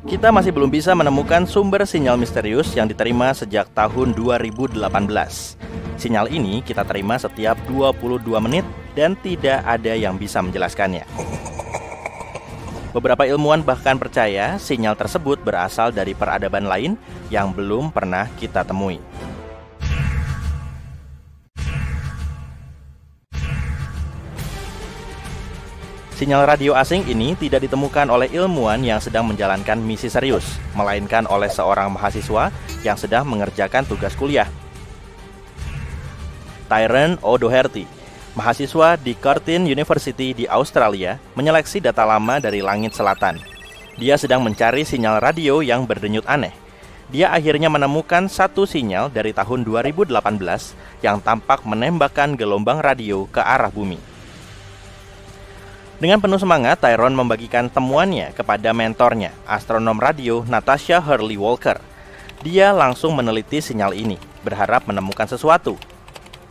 Kita masih belum bisa menemukan sumber sinyal misterius yang diterima sejak tahun 2018. Sinyal ini kita terima setiap 22 menit dan tidak ada yang bisa menjelaskannya. Beberapa ilmuwan bahkan percaya sinyal tersebut berasal dari peradaban lain yang belum pernah kita temui. Sinyal radio asing ini tidak ditemukan oleh ilmuwan yang sedang menjalankan misi serius, melainkan oleh seorang mahasiswa yang sedang mengerjakan tugas kuliah. Tyrone O'Doherty, mahasiswa di Curtin University di Australia, menyeleksi data lama dari langit selatan. Dia sedang mencari sinyal radio yang berdenyut aneh. Dia akhirnya menemukan satu sinyal dari tahun 2018 yang tampak menembakkan gelombang radio ke arah bumi. Dengan penuh semangat, Tyrone membagikan temuannya kepada mentornya, astronom radio Natasha Hurley Walker. Dia langsung meneliti sinyal ini, berharap menemukan sesuatu.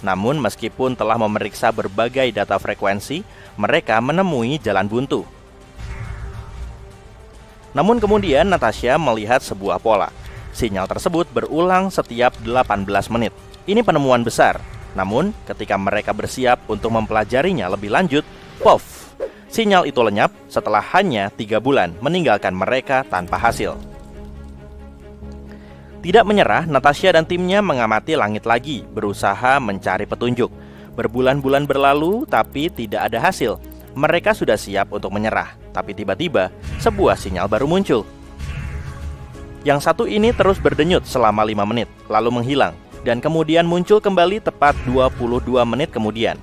Namun meskipun telah memeriksa berbagai data frekuensi, mereka menemui jalan buntu. Namun kemudian Natasha melihat sebuah pola. Sinyal tersebut berulang setiap 18 menit. Ini penemuan besar. Namun ketika mereka bersiap untuk mempelajarinya lebih lanjut, pof! Sinyal itu lenyap setelah hanya 3 bulan meninggalkan mereka tanpa hasil. Tidak menyerah, Natasha dan timnya mengamati langit lagi, berusaha mencari petunjuk. Berbulan-bulan berlalu, tapi tidak ada hasil. Mereka sudah siap untuk menyerah, tapi tiba-tiba sebuah sinyal baru muncul. Yang satu ini terus berdenyut selama 5 menit, lalu menghilang, dan kemudian muncul kembali tepat 22 menit kemudian.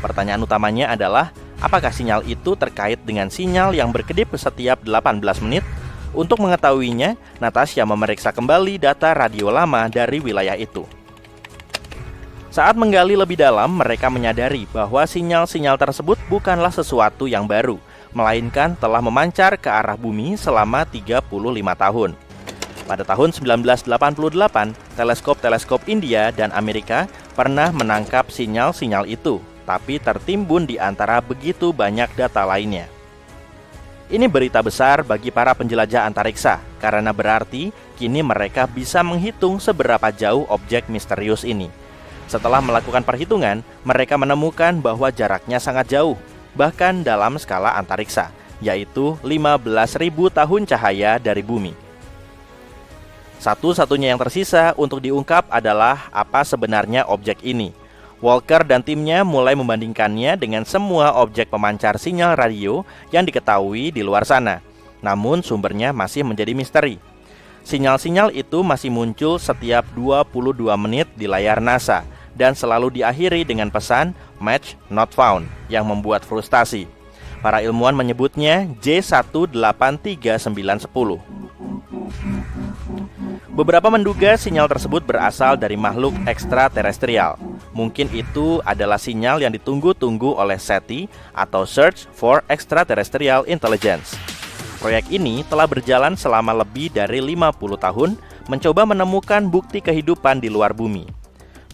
Pertanyaan utamanya adalah, apakah sinyal itu terkait dengan sinyal yang berkedip setiap 18 menit? Untuk mengetahuinya, Natasha memeriksa kembali data radio lama dari wilayah itu. Saat menggali lebih dalam, mereka menyadari bahwa sinyal-sinyal tersebut bukanlah sesuatu yang baru, melainkan telah memancar ke arah bumi selama 35 tahun. Pada tahun 1988, teleskop-teleskop India dan Amerika pernah menangkap sinyal-sinyal itu, tapi tertimbun di antara begitu banyak data lainnya. Ini berita besar bagi para penjelajah antariksa, karena berarti kini mereka bisa menghitung seberapa jauh objek misterius ini. Setelah melakukan perhitungan, mereka menemukan bahwa jaraknya sangat jauh, bahkan dalam skala antariksa, yaitu 15.000 tahun cahaya dari bumi. Satu-satunya yang tersisa untuk diungkap adalah apa sebenarnya objek ini. Walker dan timnya mulai membandingkannya dengan semua objek pemancar sinyal radio yang diketahui di luar sana. Namun sumbernya masih menjadi misteri. Sinyal-sinyal itu masih muncul setiap 22 menit di layar NASA dan selalu diakhiri dengan pesan "Match not found" yang membuat frustasi. Para ilmuwan menyebutnya J183910. Beberapa menduga sinyal tersebut berasal dari makhluk ekstraterestrial. Mungkin itu adalah sinyal yang ditunggu-tunggu oleh SETI atau Search for Extraterrestrial Intelligence. Proyek ini telah berjalan selama lebih dari 50 tahun, mencoba menemukan bukti kehidupan di luar bumi.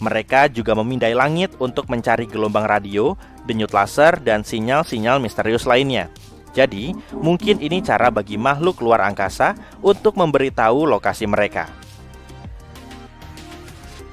Mereka juga memindai langit untuk mencari gelombang radio, denyut laser, dan sinyal-sinyal misterius lainnya. Jadi, mungkin ini cara bagi makhluk luar angkasa untuk memberitahu lokasi mereka.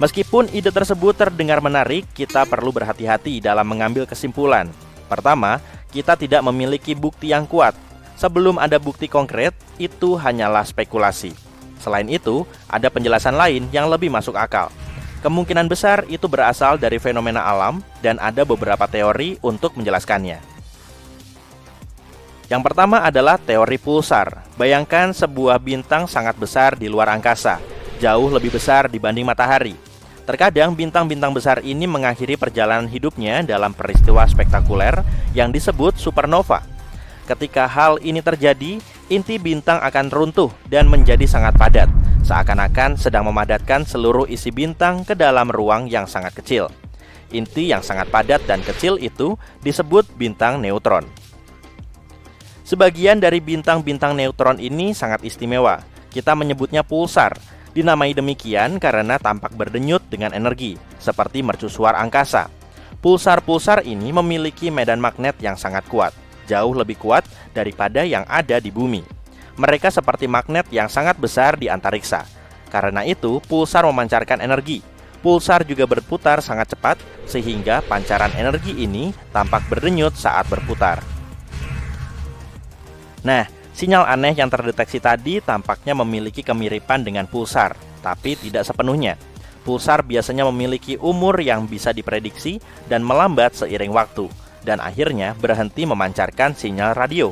Meskipun ide tersebut terdengar menarik, kita perlu berhati-hati dalam mengambil kesimpulan. Pertama, kita tidak memiliki bukti yang kuat. Sebelum ada bukti konkret, itu hanyalah spekulasi. Selain itu, ada penjelasan lain yang lebih masuk akal. Kemungkinan besar itu berasal dari fenomena alam dan ada beberapa teori untuk menjelaskannya. Yang pertama adalah teori pulsar. Bayangkan sebuah bintang sangat besar di luar angkasa, jauh lebih besar dibanding matahari. Terkadang bintang-bintang besar ini mengakhiri perjalanan hidupnya dalam peristiwa spektakuler yang disebut supernova. Ketika hal ini terjadi, inti bintang akan runtuh dan menjadi sangat padat, seakan-akan sedang memadatkan seluruh isi bintang ke dalam ruang yang sangat kecil. Inti yang sangat padat dan kecil itu disebut bintang neutron. Sebagian dari bintang-bintang neutron ini sangat istimewa. Kita menyebutnya pulsar. Dinamai demikian karena tampak berdenyut dengan energi, seperti mercusuar angkasa. Pulsar-pulsar ini memiliki medan magnet yang sangat kuat, jauh lebih kuat daripada yang ada di bumi. Mereka seperti magnet yang sangat besar di antariksa. Karena itu, pulsar memancarkan energi. Pulsar juga berputar sangat cepat, sehingga pancaran energi ini tampak berdenyut saat berputar. Nah, sinyal aneh yang terdeteksi tadi tampaknya memiliki kemiripan dengan pulsar, tapi tidak sepenuhnya. Pulsar biasanya memiliki umur yang bisa diprediksi dan melambat seiring waktu, dan akhirnya berhenti memancarkan sinyal radio.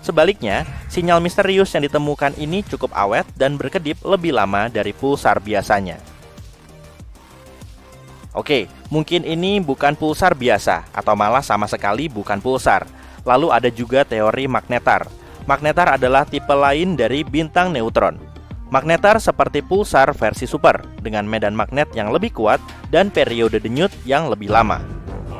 Sebaliknya, sinyal misterius yang ditemukan ini cukup awet dan berkedip lebih lama dari pulsar biasanya. Oke, mungkin ini bukan pulsar biasa, atau malah sama sekali bukan pulsar. Lalu ada juga teori magnetar. Magnetar adalah tipe lain dari bintang neutron. Magnetar seperti pulsar versi super, dengan medan magnet yang lebih kuat dan periode denyut yang lebih lama.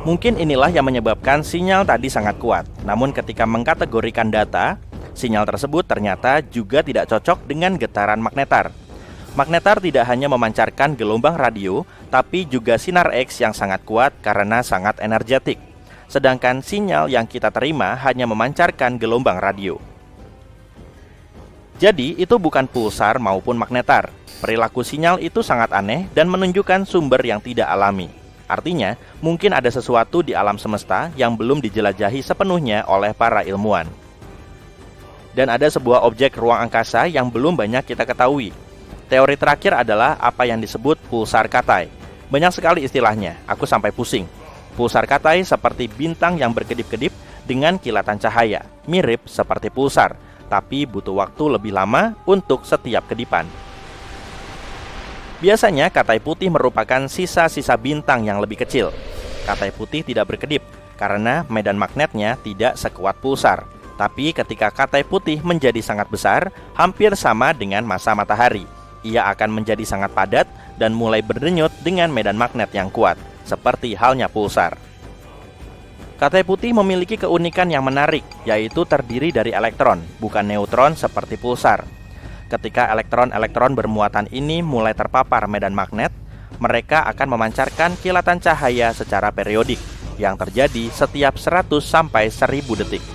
Mungkin inilah yang menyebabkan sinyal tadi sangat kuat. Namun ketika mengkategorikan data, sinyal tersebut ternyata juga tidak cocok dengan getaran magnetar. Magnetar tidak hanya memancarkan gelombang radio, tapi juga sinar X yang sangat kuat karena sangat energetik. Sedangkan sinyal yang kita terima hanya memancarkan gelombang radio. Jadi itu bukan pulsar maupun magnetar. Perilaku sinyal itu sangat aneh dan menunjukkan sumber yang tidak alami. Artinya, mungkin ada sesuatu di alam semesta yang belum dijelajahi sepenuhnya oleh para ilmuwan. Dan ada sebuah objek ruang angkasa yang belum banyak kita ketahui. Teori terakhir adalah apa yang disebut pulsar Katai. Banyak sekali istilahnya, aku sampai pusing. Pulsar Katai seperti bintang yang berkedip-kedip dengan kilatan cahaya, mirip seperti pulsar, tapi butuh waktu lebih lama untuk setiap kedipan. Biasanya Katai putih merupakan sisa-sisa bintang yang lebih kecil. Katai putih tidak berkedip karena medan magnetnya tidak sekuat pulsar. Tapi ketika Katai putih menjadi sangat besar, hampir sama dengan massa matahari, ia akan menjadi sangat padat dan mulai berdenyut dengan medan magnet yang kuat, seperti halnya pulsar. Katai putih memiliki keunikan yang menarik, yaitu terdiri dari elektron, bukan neutron seperti pulsar. Ketika elektron-elektron bermuatan ini mulai terpapar medan magnet, mereka akan memancarkan kilatan cahaya secara periodik, yang terjadi setiap 100 sampai 1000 detik.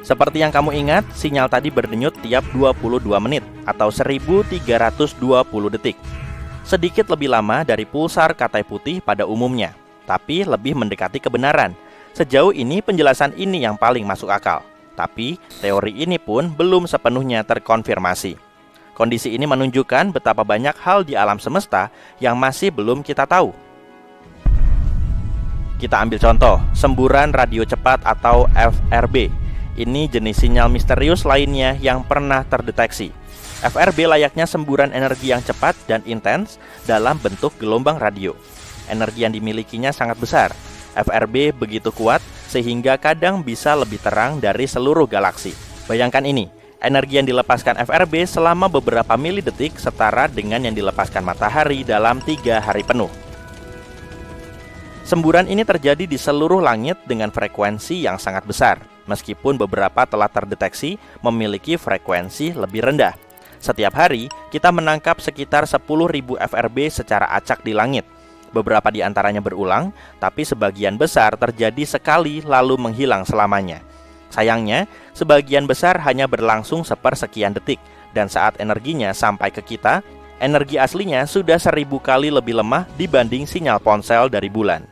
Seperti yang kamu ingat, sinyal tadi berdenyut tiap 22 menit atau 1320 detik. Sedikit lebih lama dari pulsar Katai putih pada umumnya, tapi lebih mendekati kebenaran. Sejauh ini penjelasan ini yang paling masuk akal. Tapi teori ini pun belum sepenuhnya terkonfirmasi. Kondisi ini menunjukkan betapa banyak hal di alam semesta yang masih belum kita tahu. Kita ambil contoh, semburan radio cepat atau FRB. Ini jenis sinyal misterius lainnya yang pernah terdeteksi. FRB layaknya semburan energi yang cepat dan intens dalam bentuk gelombang radio. Energi yang dimilikinya sangat besar. FRB begitu kuat sehingga kadang bisa lebih terang dari seluruh galaksi. Bayangkan ini, energi yang dilepaskan FRB selama beberapa milidetik setara dengan yang dilepaskan matahari dalam 3 hari penuh. Semburan ini terjadi di seluruh langit dengan frekuensi yang sangat besar, meskipun beberapa telah terdeteksi memiliki frekuensi lebih rendah. Setiap hari, kita menangkap sekitar 10.000 FRB secara acak di langit. Beberapa di antaranya berulang, tapi sebagian besar terjadi sekali lalu menghilang selamanya. Sayangnya, sebagian besar hanya berlangsung sepersekian detik, dan saat energinya sampai ke kita, energi aslinya sudah 1000 kali lebih lemah dibanding sinyal ponsel dari bulan.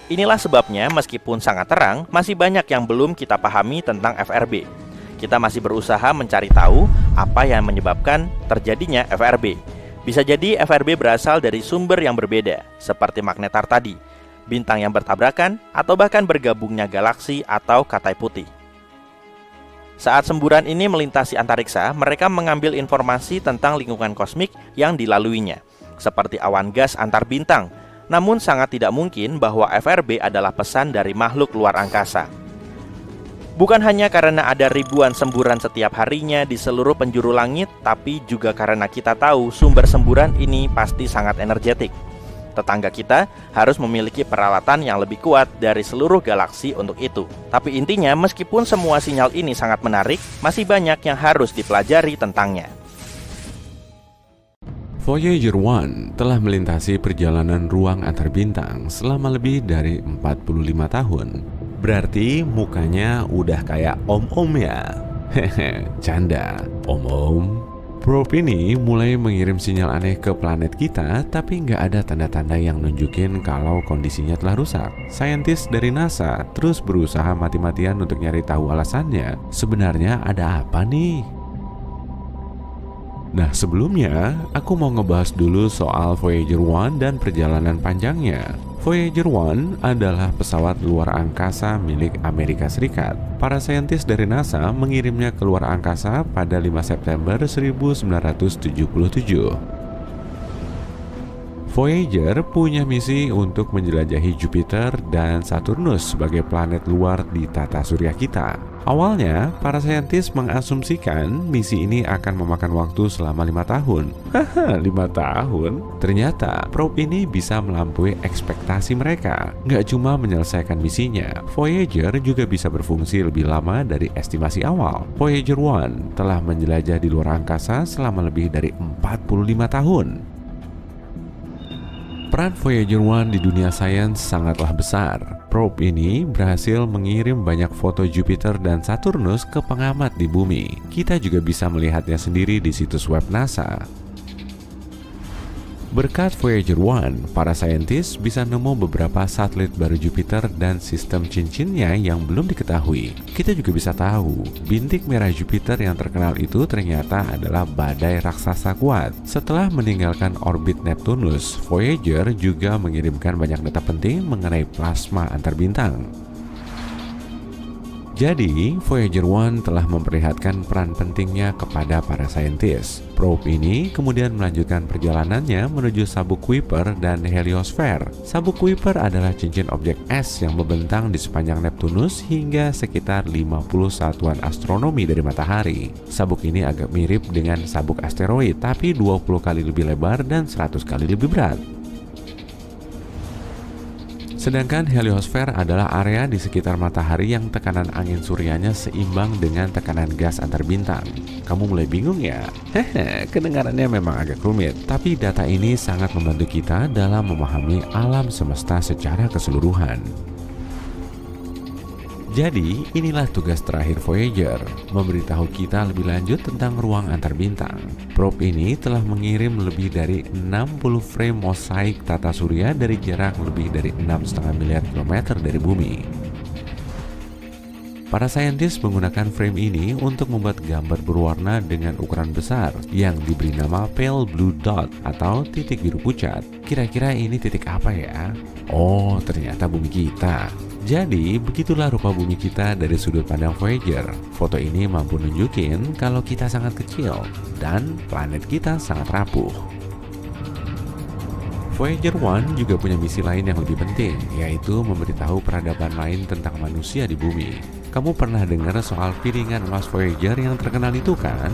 Inilah sebabnya meskipun sangat terang, masih banyak yang belum kita pahami tentang FRB. Kita masih berusaha mencari tahu apa yang menyebabkan terjadinya FRB. Bisa jadi FRB berasal dari sumber yang berbeda, seperti magnetar tadi, bintang yang bertabrakan, atau bahkan bergabungnya galaksi atau Katai putih. Saat semburan ini melintasi antariksa, mereka mengambil informasi tentang lingkungan kosmik yang dilaluinya, seperti awan gas antar bintang. Namun sangat tidak mungkin bahwa FRB adalah pesan dari makhluk luar angkasa. Bukan hanya karena ada ribuan semburan setiap harinya di seluruh penjuru langit, tapi juga karena kita tahu sumber semburan ini pasti sangat energetik. Tetangga kita harus memiliki peralatan yang lebih kuat dari seluruh galaksi untuk itu. Tapi intinya, meskipun semua sinyal ini sangat menarik, masih banyak yang harus dipelajari tentangnya. Voyager 1 telah melintasi perjalanan ruang antar bintang selama lebih dari 45 tahun. Berarti mukanya udah kayak om-om ya? Hehe, canda. Om-om. Probe ini mulai mengirim sinyal aneh ke planet kita, tapi nggak ada tanda-tanda yang nunjukin kalau kondisinya telah rusak. Saintis dari NASA terus berusaha mati-matian untuk nyari tahu alasannya. Sebenarnya ada apa nih? Nah, sebelumnya aku mau ngebahas dulu soal Voyager 1 dan perjalanan panjangnya. Voyager 1 adalah pesawat luar angkasa milik Amerika Serikat. Para saintis dari NASA mengirimnya ke luar angkasa pada 5 September 1977. Voyager punya misi untuk menjelajahi Jupiter dan Saturnus sebagai planet luar di tata surya kita. Awalnya, para saintis mengasumsikan misi ini akan memakan waktu selama 5 tahun. Haha, 5 tahun? Ternyata, probe ini bisa melampaui ekspektasi mereka. Nggak cuma menyelesaikan misinya, Voyager juga bisa berfungsi lebih lama dari estimasi awal. Voyager 1 telah menjelajah di luar angkasa selama lebih dari 45 tahun. Peran Voyager 1 di dunia sains sangatlah besar. Probe ini berhasil mengirim banyak foto Jupiter dan Saturnus ke pengamat di bumi. Kita juga bisa melihatnya sendiri di situs web NASA. Berkat Voyager 1, para saintis bisa nemu beberapa satelit baru Jupiter dan sistem cincinnya yang belum diketahui. Kita juga bisa tahu, bintik merah Jupiter yang terkenal itu ternyata adalah badai raksasa kuat. Setelah meninggalkan orbit Neptunus, Voyager juga mengirimkan banyak data penting mengenai plasma antar bintang. Jadi, Voyager 1 telah memperlihatkan peran pentingnya kepada para saintis. Probe ini kemudian melanjutkan perjalanannya menuju sabuk Kuiper dan heliosfer. Sabuk Kuiper adalah cincin objek es yang membentang di sepanjang Neptunus hingga sekitar 50 satuan astronomi dari matahari. Sabuk ini agak mirip dengan sabuk asteroid, tapi 20 kali lebih lebar dan 100 kali lebih berat. Sedangkan heliosfer adalah area di sekitar matahari yang tekanan angin suryanya seimbang dengan tekanan gas antar bintang. Kamu mulai bingung ya? Hehe, kedengarannya memang agak rumit, tapi data ini sangat membantu kita dalam memahami alam semesta secara keseluruhan. Jadi, inilah tugas terakhir Voyager, memberitahu kita lebih lanjut tentang ruang antar bintang. Probe ini telah mengirim lebih dari 60 frame mosaik tata surya dari jarak lebih dari 6,5 miliar kilometer dari bumi. Para saintis menggunakan frame ini untuk membuat gambar berwarna dengan ukuran besar yang diberi nama Pale Blue Dot atau titik biru pucat. Kira-kira ini titik apa ya? Oh, ternyata bumi kita. Jadi, begitulah rupa bumi kita dari sudut pandang Voyager. Foto ini mampu nunjukin kalau kita sangat kecil dan planet kita sangat rapuh. Voyager 1 juga punya misi lain yang lebih penting, yaitu memberitahu peradaban lain tentang manusia di bumi. Kamu pernah dengar soal piringan emas Voyager yang terkenal itu kan?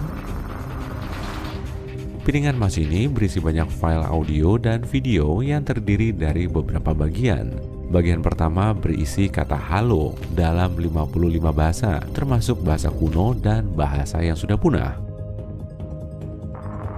Piringan emas ini berisi banyak file audio dan video yang terdiri dari beberapa bagian. Bagian pertama berisi kata halo dalam 55 bahasa, termasuk bahasa kuno dan bahasa yang sudah punah.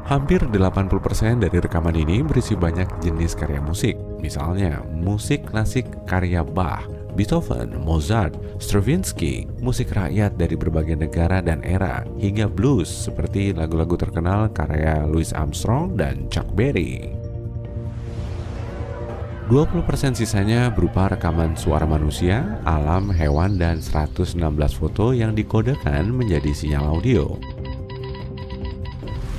Hampir 80% dari rekaman ini berisi banyak jenis karya musik, misalnya musik klasik karya Bach, Beethoven, Mozart, Stravinsky, musik rakyat dari berbagai negara dan era, hingga blues seperti lagu-lagu terkenal karya Louis Armstrong dan Chuck Berry. 20% sisanya berupa rekaman suara manusia, alam, hewan, dan 116 foto yang dikodekan menjadi sinyal audio.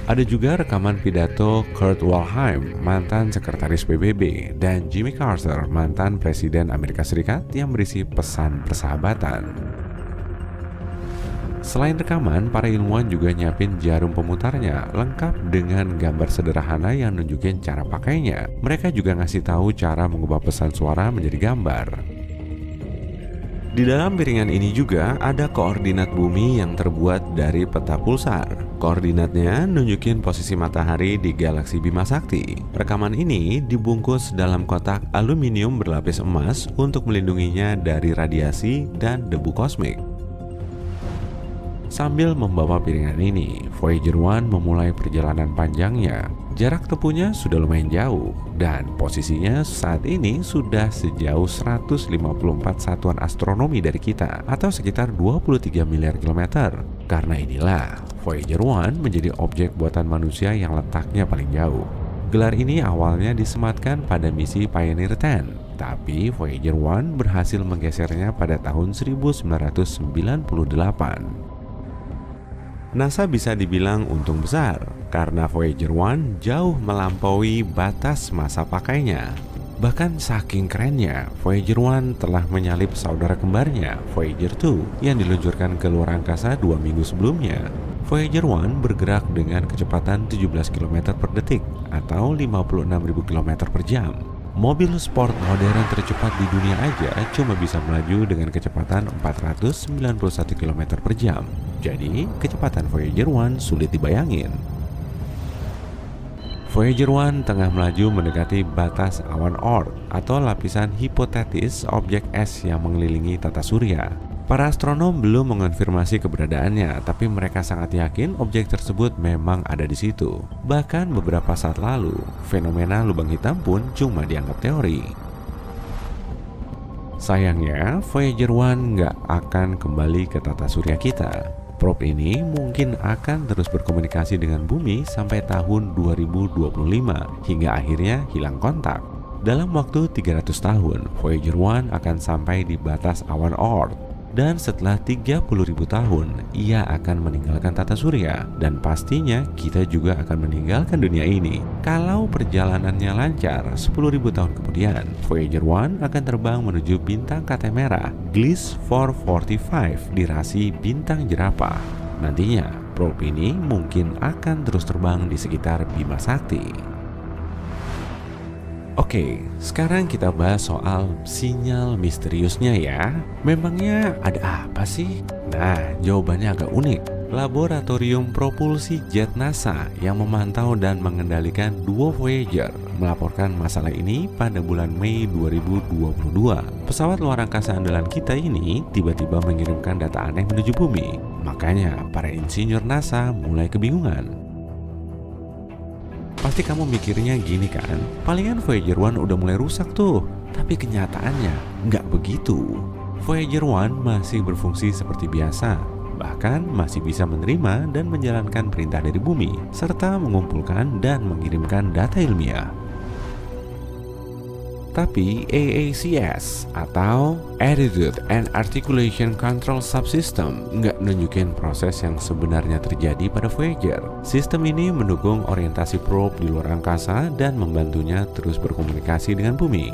Ada juga rekaman pidato Kurt Waldheim, mantan sekretaris PBB, dan Jimmy Carter, mantan presiden Amerika Serikat yang berisi pesan persahabatan. Selain rekaman, para ilmuwan juga nyiapin jarum pemutarnya, lengkap dengan gambar sederhana yang nunjukin cara pakainya. Mereka juga ngasih tahu cara mengubah pesan suara menjadi gambar. Di dalam piringan ini juga ada koordinat bumi yang terbuat dari peta pulsar. Koordinatnya nunjukin posisi matahari di galaksi Bima Sakti. Rekaman ini dibungkus dalam kotak aluminium berlapis emas untuk melindunginya dari radiasi dan debu kosmik. Sambil membawa piringan ini, Voyager 1 memulai perjalanan panjangnya. Jarak tempuhnya sudah lumayan jauh, dan posisinya saat ini sudah sejauh 154 satuan astronomi dari kita, atau sekitar 23 miliar kilometer. Karena inilah, Voyager 1 menjadi objek buatan manusia yang letaknya paling jauh. Gelar ini awalnya disematkan pada misi Pioneer 10, tapi Voyager 1 berhasil menggesernya pada tahun 1998. NASA bisa dibilang untung besar karena Voyager 1 jauh melampaui batas masa pakainya. Bahkan saking kerennya, Voyager 1 telah menyalip saudara kembarnya, Voyager 2, yang diluncurkan ke luar angkasa 2 minggu sebelumnya. Voyager 1 bergerak dengan kecepatan 17 km per detik atau 56.000 km per jam. Mobil sport modern tercepat di dunia aja cuma bisa melaju dengan kecepatan 491 km per jam. Jadi, kecepatan Voyager 1 sulit dibayangin. Voyager 1 tengah melaju mendekati batas awan Oort atau lapisan hipotetis objek es yang mengelilingi tata surya. Para astronom belum mengonfirmasi keberadaannya, tapi mereka sangat yakin objek tersebut memang ada di situ. Bahkan beberapa saat lalu, fenomena lubang hitam pun cuma dianggap teori. Sayangnya, Voyager 1 nggak akan kembali ke tata surya kita. Probe ini mungkin akan terus berkomunikasi dengan bumi sampai tahun 2025 hingga akhirnya hilang kontak. Dalam waktu 300 tahun, Voyager 1 akan sampai di batas awan Oort. Dan setelah 30.000 tahun, ia akan meninggalkan tata surya. Dan pastinya kita juga akan meninggalkan dunia ini. Kalau perjalanannya lancar, 10.000 tahun kemudian, Voyager 1 akan terbang menuju bintang kate merah Gliese 445 di rasi bintang jerapah. Nantinya, probe ini mungkin akan terus terbang di sekitar Bima Sakti. Oke, sekarang kita bahas soal sinyal misteriusnya ya. Memangnya ada apa sih? Nah, jawabannya agak unik. Laboratorium Propulsi Jet NASA yang memantau dan mengendalikan duo Voyager melaporkan masalah ini pada bulan Mei 2022. Pesawat luar angkasa andalan kita ini tiba-tiba mengirimkan data aneh menuju bumi. Makanya para insinyur NASA mulai kebingungan. Pasti kamu mikirnya gini kan, palingan Voyager 1 udah mulai rusak tuh. Tapi kenyataannya nggak begitu. Voyager 1 masih berfungsi seperti biasa, bahkan masih bisa menerima dan menjalankan perintah dari bumi, serta mengumpulkan dan mengirimkan data ilmiah. Tapi AACS atau Attitude and Articulation Control Subsystem nggak nunjukin proses yang sebenarnya terjadi pada Voyager. Sistem ini mendukung orientasi probe di luar angkasa dan membantunya terus berkomunikasi dengan bumi.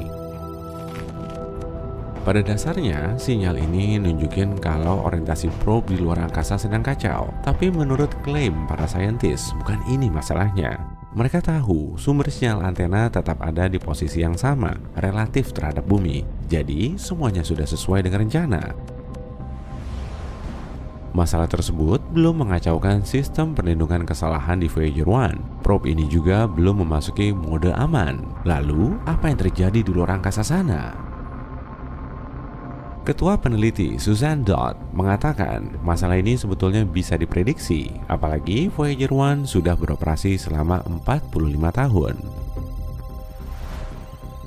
Pada dasarnya, sinyal ini nunjukin kalau orientasi probe di luar angkasa sedang kacau. Tapi menurut klaim para saintis, bukan ini masalahnya. Mereka tahu sumber sinyal antena tetap ada di posisi yang sama, relatif terhadap bumi. Jadi, semuanya sudah sesuai dengan rencana. Masalah tersebut belum mengacaukan sistem perlindungan kesalahan di Voyager 1. Probe ini juga belum memasuki mode aman. Lalu, apa yang terjadi di luar angkasa sana? Ketua peneliti Suzanne Dodd mengatakan masalah ini sebetulnya bisa diprediksi, apalagi Voyager 1 sudah beroperasi selama 45 tahun.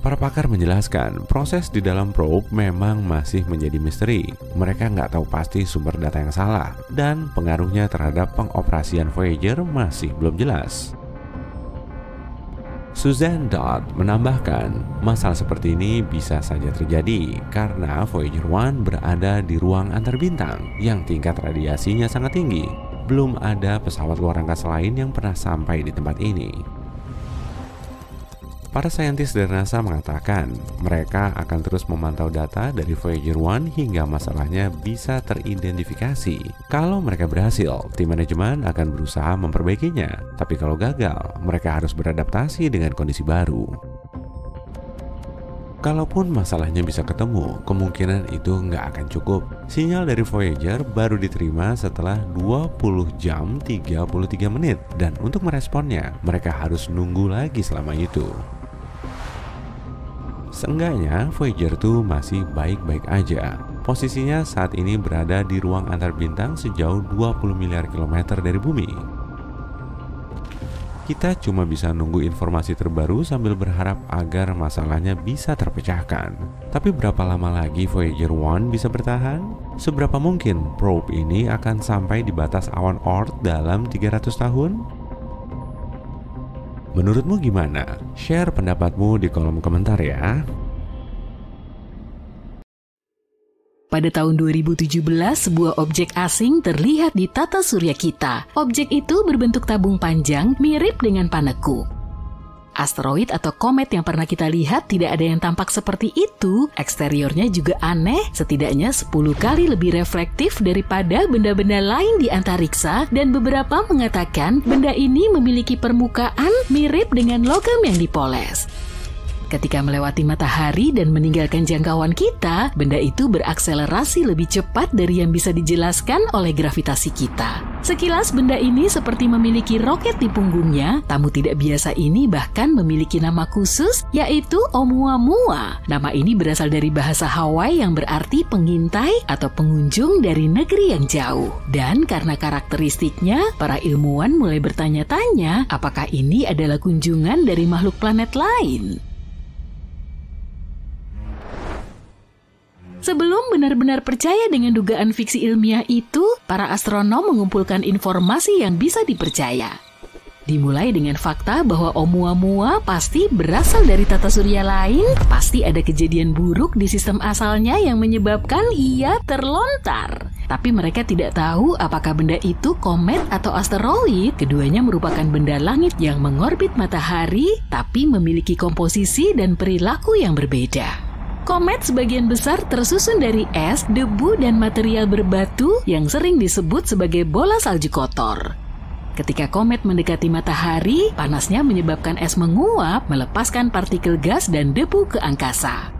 Para pakar menjelaskan proses di dalam probe memang masih menjadi misteri. Mereka nggak tahu pasti sumber data yang salah, dan pengaruhnya terhadap pengoperasian Voyager masih belum jelas. Suzanne Dodd menambahkan, masalah seperti ini bisa saja terjadi karena Voyager 1 berada di ruang antar bintang yang tingkat radiasinya sangat tinggi. Belum ada pesawat luar angkasa lain yang pernah sampai di tempat ini. Para saintis dari NASA mengatakan mereka akan terus memantau data dari Voyager 1 hingga masalahnya bisa teridentifikasi. Kalau mereka berhasil, tim manajemen akan berusaha memperbaikinya. Tapi kalau gagal, mereka harus beradaptasi dengan kondisi baru. Kalaupun masalahnya bisa ketemu, kemungkinan itu nggak akan cukup. Sinyal dari Voyager baru diterima setelah 20 jam 33 menit. Dan untuk meresponnya, mereka harus nunggu lagi selama itu. Seenggaknya Voyager 2 masih baik-baik aja. Posisinya saat ini berada di ruang antar bintang sejauh 20 miliar kilometer dari bumi. Kita cuma bisa nunggu informasi terbaru sambil berharap agar masalahnya bisa terpecahkan. Tapi berapa lama lagi Voyager 1 bisa bertahan? Seberapa mungkin probe ini akan sampai di batas awan Oort dalam 300 tahun? Menurutmu gimana? Share pendapatmu di kolom komentar ya. Pada tahun 2017, sebuah objek asing terlihat di tata surya kita. Objek itu berbentuk tabung panjang mirip dengan paneku. Asteroid atau komet yang pernah kita lihat tidak ada yang tampak seperti itu. Eksteriornya juga aneh, setidaknya 10 kali lebih reflektif daripada benda-benda lain di antariksa, dan beberapa mengatakan benda ini memiliki permukaan mirip dengan logam yang dipoles. Ketika melewati matahari dan meninggalkan jangkauan kita, benda itu berakselerasi lebih cepat dari yang bisa dijelaskan oleh gravitasi kita. Sekilas benda ini seperti memiliki roket di punggungnya. Tamu tidak biasa ini bahkan memiliki nama khusus, yaitu Oumuamua. Nama ini berasal dari bahasa Hawaii yang berarti pengintai atau pengunjung dari negeri yang jauh. Dan karena karakteristiknya, para ilmuwan mulai bertanya-tanya apakah ini adalah kunjungan dari makhluk planet lain. Sebelum benar-benar percaya dengan dugaan fiksi ilmiah itu, para astronom mengumpulkan informasi yang bisa dipercaya. Dimulai dengan fakta bahwa Oumuamua pasti berasal dari tata surya lain, pasti ada kejadian buruk di sistem asalnya yang menyebabkan ia terlontar. Tapi mereka tidak tahu apakah benda itu komet atau asteroid. Keduanya merupakan benda langit yang mengorbit matahari, tapi memiliki komposisi dan perilaku yang berbeda. Komet sebagian besar tersusun dari es, debu, dan material berbatu yang sering disebut sebagai bola salju kotor. Ketika komet mendekati matahari, panasnya menyebabkan es menguap, melepaskan partikel gas dan debu ke angkasa.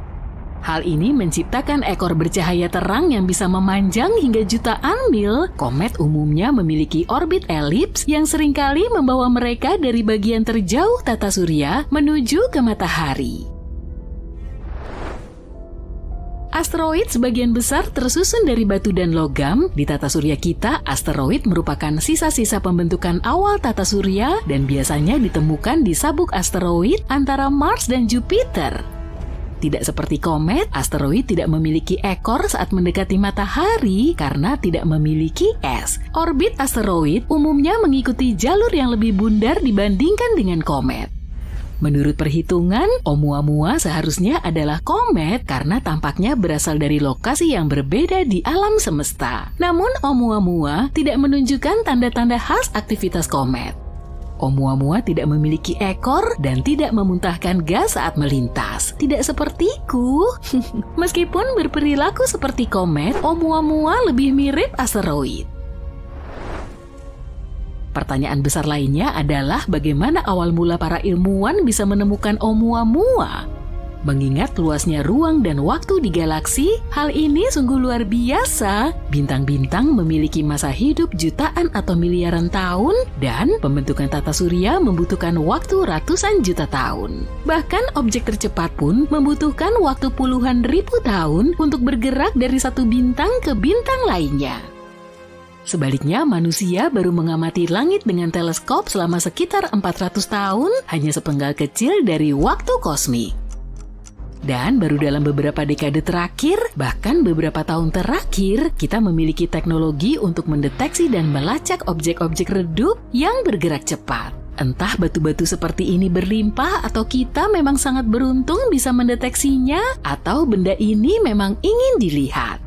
Hal ini menciptakan ekor bercahaya terang yang bisa memanjang hingga jutaan mil. Komet umumnya memiliki orbit elips yang seringkali membawa mereka dari bagian terjauh tata surya menuju ke matahari. Asteroid sebagian besar tersusun dari batu dan logam. Di tata surya kita, asteroid merupakan sisa-sisa pembentukan awal tata surya dan biasanya ditemukan di sabuk asteroid antara Mars dan Jupiter. Tidak seperti komet, asteroid tidak memiliki ekor saat mendekati matahari karena tidak memiliki es. Orbit asteroid umumnya mengikuti jalur yang lebih bundar dibandingkan dengan komet. Menurut perhitungan, Oumuamua seharusnya adalah komet karena tampaknya berasal dari lokasi yang berbeda di alam semesta. Namun Oumuamua tidak menunjukkan tanda-tanda khas aktivitas komet. Oumuamua tidak memiliki ekor dan tidak memuntahkan gas saat melintas. Tidak sepertiku. Meskipun berperilaku seperti komet, Oumuamua lebih mirip asteroid. Pertanyaan besar lainnya adalah bagaimana awal mula para ilmuwan bisa menemukan Oumuamua. Mengingat luasnya ruang dan waktu di galaksi, hal ini sungguh luar biasa. Bintang-bintang memiliki masa hidup jutaan atau miliaran tahun, dan pembentukan tata surya membutuhkan waktu ratusan juta tahun. Bahkan objek tercepat pun membutuhkan waktu puluhan ribu tahun untuk bergerak dari satu bintang ke bintang lainnya. Sebaliknya, manusia baru mengamati langit dengan teleskop selama sekitar 400 tahun, hanya sepenggal kecil dari waktu kosmik. Dan baru dalam beberapa dekade terakhir, bahkan beberapa tahun terakhir, kita memiliki teknologi untuk mendeteksi dan melacak objek-objek redup yang bergerak cepat. Entah batu-batu seperti ini berlimpah atau kita memang sangat beruntung bisa mendeteksinya, atau benda ini memang ingin dilihat.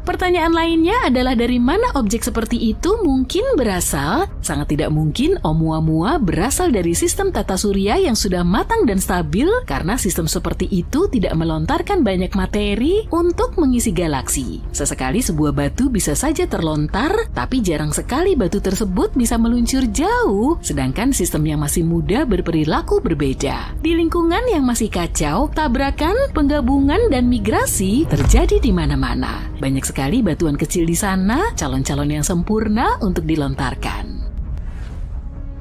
Pertanyaan lainnya adalah dari mana objek seperti itu mungkin berasal? Sangat tidak mungkin Oumuamua berasal dari sistem tata surya yang sudah matang dan stabil, karena sistem seperti itu tidak melontarkan banyak materi untuk mengisi galaksi. Sesekali sebuah batu bisa saja terlontar, tapi jarang sekali batu tersebut bisa meluncur jauh, sedangkan sistem yang masih muda berperilaku berbeda. Di lingkungan yang masih kacau, tabrakan, penggabungan, dan migrasi terjadi di mana-mana. Banyak sekali batuan kecil di sana, calon-calon yang sempurna untuk dilontarkan.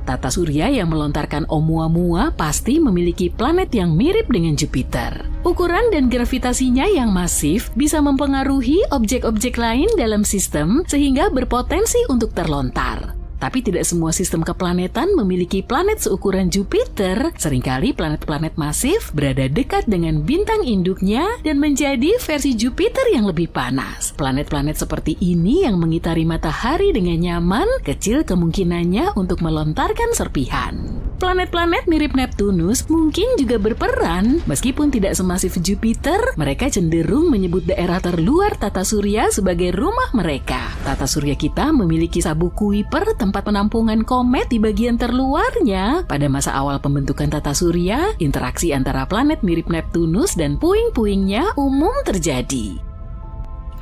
Tata surya yang melontarkan Oumuamua pasti memiliki planet yang mirip dengan Jupiter. Ukuran dan gravitasinya yang masif bisa mempengaruhi objek-objek lain dalam sistem sehingga berpotensi untuk terlontar. Tapi tidak semua sistem keplanetan memiliki planet seukuran Jupiter. Seringkali planet-planet masif berada dekat dengan bintang induknya dan menjadi versi Jupiter yang lebih panas. Planet-planet seperti ini yang mengitari matahari dengan nyaman, kecil kemungkinannya untuk melontarkan serpihan. Planet-planet mirip Neptunus mungkin juga berperan. Meskipun tidak semasif Jupiter, mereka cenderung menyebut daerah terluar tata surya sebagai rumah mereka. Tata surya kita memiliki sabuk Kuiper, tempat penampungan komet di bagian terluarnya. Pada masa awal pembentukan tata surya, interaksi antara planet mirip Neptunus dan puing-puingnya umum terjadi.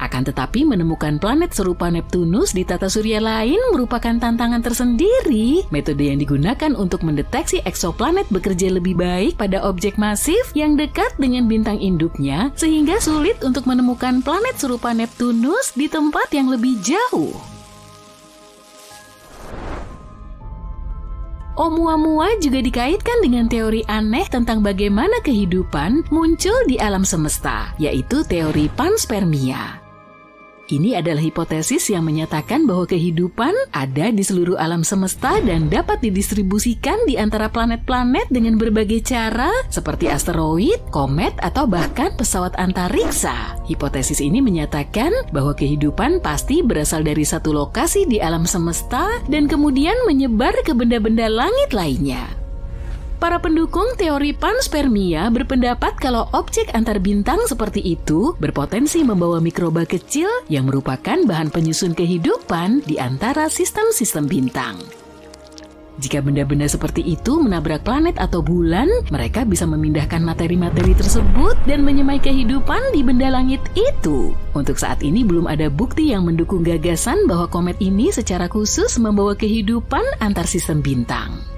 Akan tetapi menemukan planet serupa Neptunus di tata surya lain merupakan tantangan tersendiri. Metode yang digunakan untuk mendeteksi eksoplanet bekerja lebih baik pada objek masif yang dekat dengan bintang induknya, sehingga sulit untuk menemukan planet serupa Neptunus di tempat yang lebih jauh. Oumuamua juga dikaitkan dengan teori aneh tentang bagaimana kehidupan muncul di alam semesta, yaitu teori panspermia. Ini adalah hipotesis yang menyatakan bahwa kehidupan ada di seluruh alam semesta dan dapat didistribusikan di antara planet-planet dengan berbagai cara, seperti asteroid, komet, atau bahkan pesawat antariksa. Hipotesis ini menyatakan bahwa kehidupan pasti berasal dari satu lokasi di alam semesta dan kemudian menyebar ke benda-benda langit lainnya. Para pendukung teori panspermia berpendapat kalau objek antar bintang seperti itu berpotensi membawa mikroba kecil yang merupakan bahan penyusun kehidupan di antara sistem-sistem bintang. Jika benda-benda seperti itu menabrak planet atau bulan, mereka bisa memindahkan materi-materi tersebut dan menyemai kehidupan di benda langit itu. Untuk saat ini belum ada bukti yang mendukung gagasan bahwa komet ini secara khusus membawa kehidupan antar sistem bintang.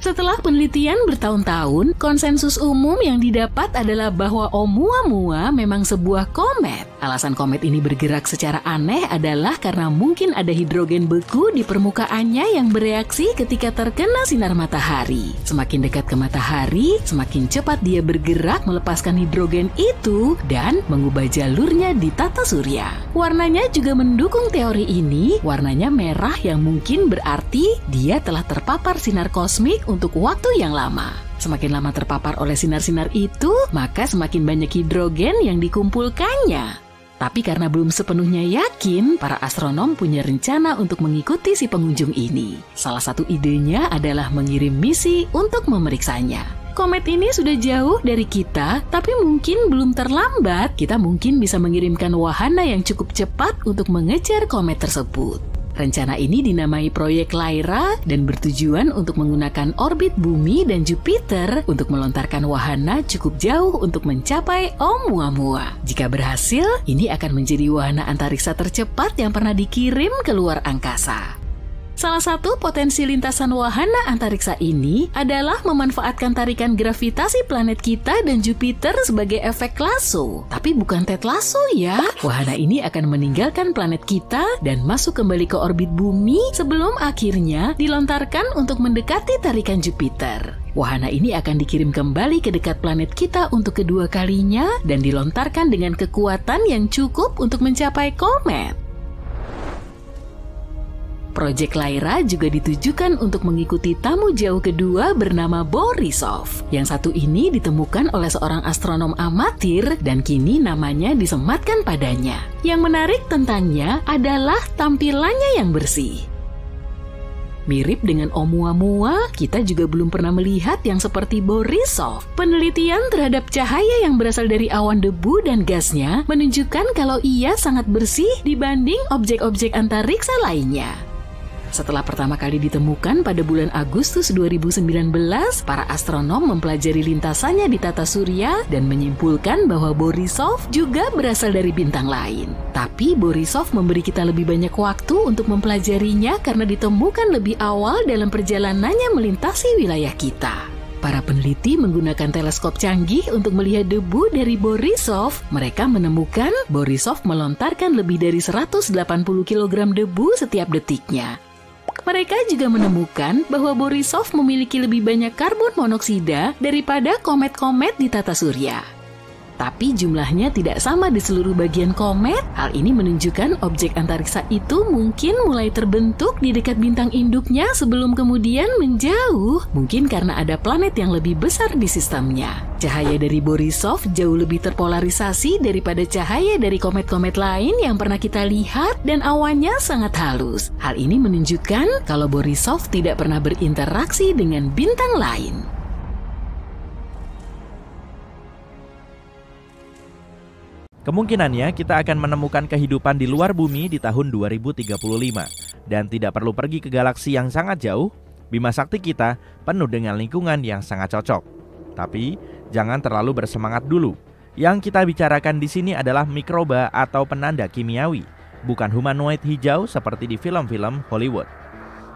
Setelah penelitian bertahun-tahun, konsensus umum yang didapat adalah bahwa Oumuamua memang sebuah komet. Alasan komet ini bergerak secara aneh adalah karena mungkin ada hidrogen beku di permukaannya yang bereaksi ketika terkena sinar matahari. Semakin dekat ke matahari, semakin cepat dia bergerak melepaskan hidrogen itu dan mengubah jalurnya di tata surya. Warnanya juga mendukung teori ini. Warnanya merah yang mungkin berarti dia telah terpapar sinar kosmik untuk waktu yang lama. Semakin lama terpapar oleh sinar-sinar itu, maka semakin banyak hidrogen yang dikumpulkannya. Tapi karena belum sepenuhnya yakin, para astronom punya rencana untuk mengikuti si pengunjung ini. Salah satu idenya adalah mengirim misi untuk memeriksanya. Komet ini sudah jauh dari kita, tapi mungkin belum terlambat. Kita mungkin bisa mengirimkan wahana yang cukup cepat untuk mengejar komet tersebut. Rencana ini dinamai Proyek Lyra dan bertujuan untuk menggunakan orbit Bumi dan Jupiter untuk melontarkan wahana cukup jauh untuk mencapai Oumuamua. Jika berhasil, ini akan menjadi wahana antariksa tercepat yang pernah dikirim ke luar angkasa. Salah satu potensi lintasan wahana antariksa ini adalah memanfaatkan tarikan gravitasi planet kita dan Jupiter sebagai efek lasso. Tapi bukan Ted Lasso ya. Wahana ini akan meninggalkan planet kita dan masuk kembali ke orbit Bumi sebelum akhirnya dilontarkan untuk mendekati tarikan Jupiter. Wahana ini akan dikirim kembali ke dekat planet kita untuk kedua kalinya dan dilontarkan dengan kekuatan yang cukup untuk mencapai komet. Proyek Lyra juga ditujukan untuk mengikuti tamu jauh kedua bernama Borisov. Yang satu ini ditemukan oleh seorang astronom amatir dan kini namanya disematkan padanya. Yang menarik tentangnya adalah tampilannya yang bersih. Mirip dengan Oumuamua, kita juga belum pernah melihat yang seperti Borisov. Penelitian terhadap cahaya yang berasal dari awan debu dan gasnya menunjukkan kalau ia sangat bersih dibanding objek-objek antariksa lainnya. Setelah pertama kali ditemukan pada bulan Agustus 2019, para astronom mempelajari lintasannya di tata surya dan menyimpulkan bahwa Borisov juga berasal dari bintang lain. Tapi Borisov memberi kita lebih banyak waktu untuk mempelajarinya karena ditemukan lebih awal dalam perjalanannya melintasi wilayah kita. Para peneliti menggunakan teleskop canggih untuk melihat debu dari Borisov. Mereka menemukan Borisov melontarkan lebih dari 180 kg debu setiap detiknya. Mereka juga menemukan bahwa Borisov memiliki lebih banyak karbon monoksida daripada komet-komet di tata surya. Tapi jumlahnya tidak sama di seluruh bagian komet. Hal ini menunjukkan objek antariksa itu mungkin mulai terbentuk di dekat bintang induknya sebelum kemudian menjauh. Mungkin karena ada planet yang lebih besar di sistemnya. Cahaya dari Borisov jauh lebih terpolarisasi daripada cahaya dari komet-komet lain yang pernah kita lihat dan awannya sangat halus. Hal ini menunjukkan kalau Borisov tidak pernah berinteraksi dengan bintang lain. Kemungkinannya kita akan menemukan kehidupan di luar bumi di tahun 2035. Dan tidak perlu pergi ke galaksi yang sangat jauh, Bima Sakti kita penuh dengan lingkungan yang sangat cocok. Tapi jangan terlalu bersemangat dulu. Yang kita bicarakan di sini adalah mikroba atau penanda kimiawi, bukan humanoid hijau seperti di film-film Hollywood.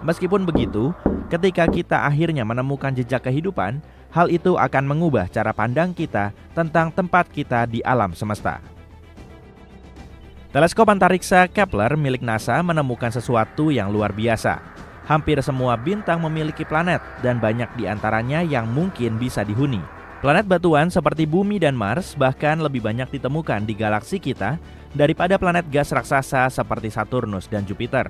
Meskipun begitu, ketika kita akhirnya menemukan jejak kehidupan, hal itu akan mengubah cara pandang kita tentang tempat kita di alam semesta. Teleskop antariksa Kepler milik NASA menemukan sesuatu yang luar biasa. Hampir semua bintang memiliki planet dan banyak di antaranya yang mungkin bisa dihuni. Planet batuan seperti Bumi dan Mars bahkan lebih banyak ditemukan di galaksi kita daripada planet gas raksasa seperti Saturnus dan Jupiter.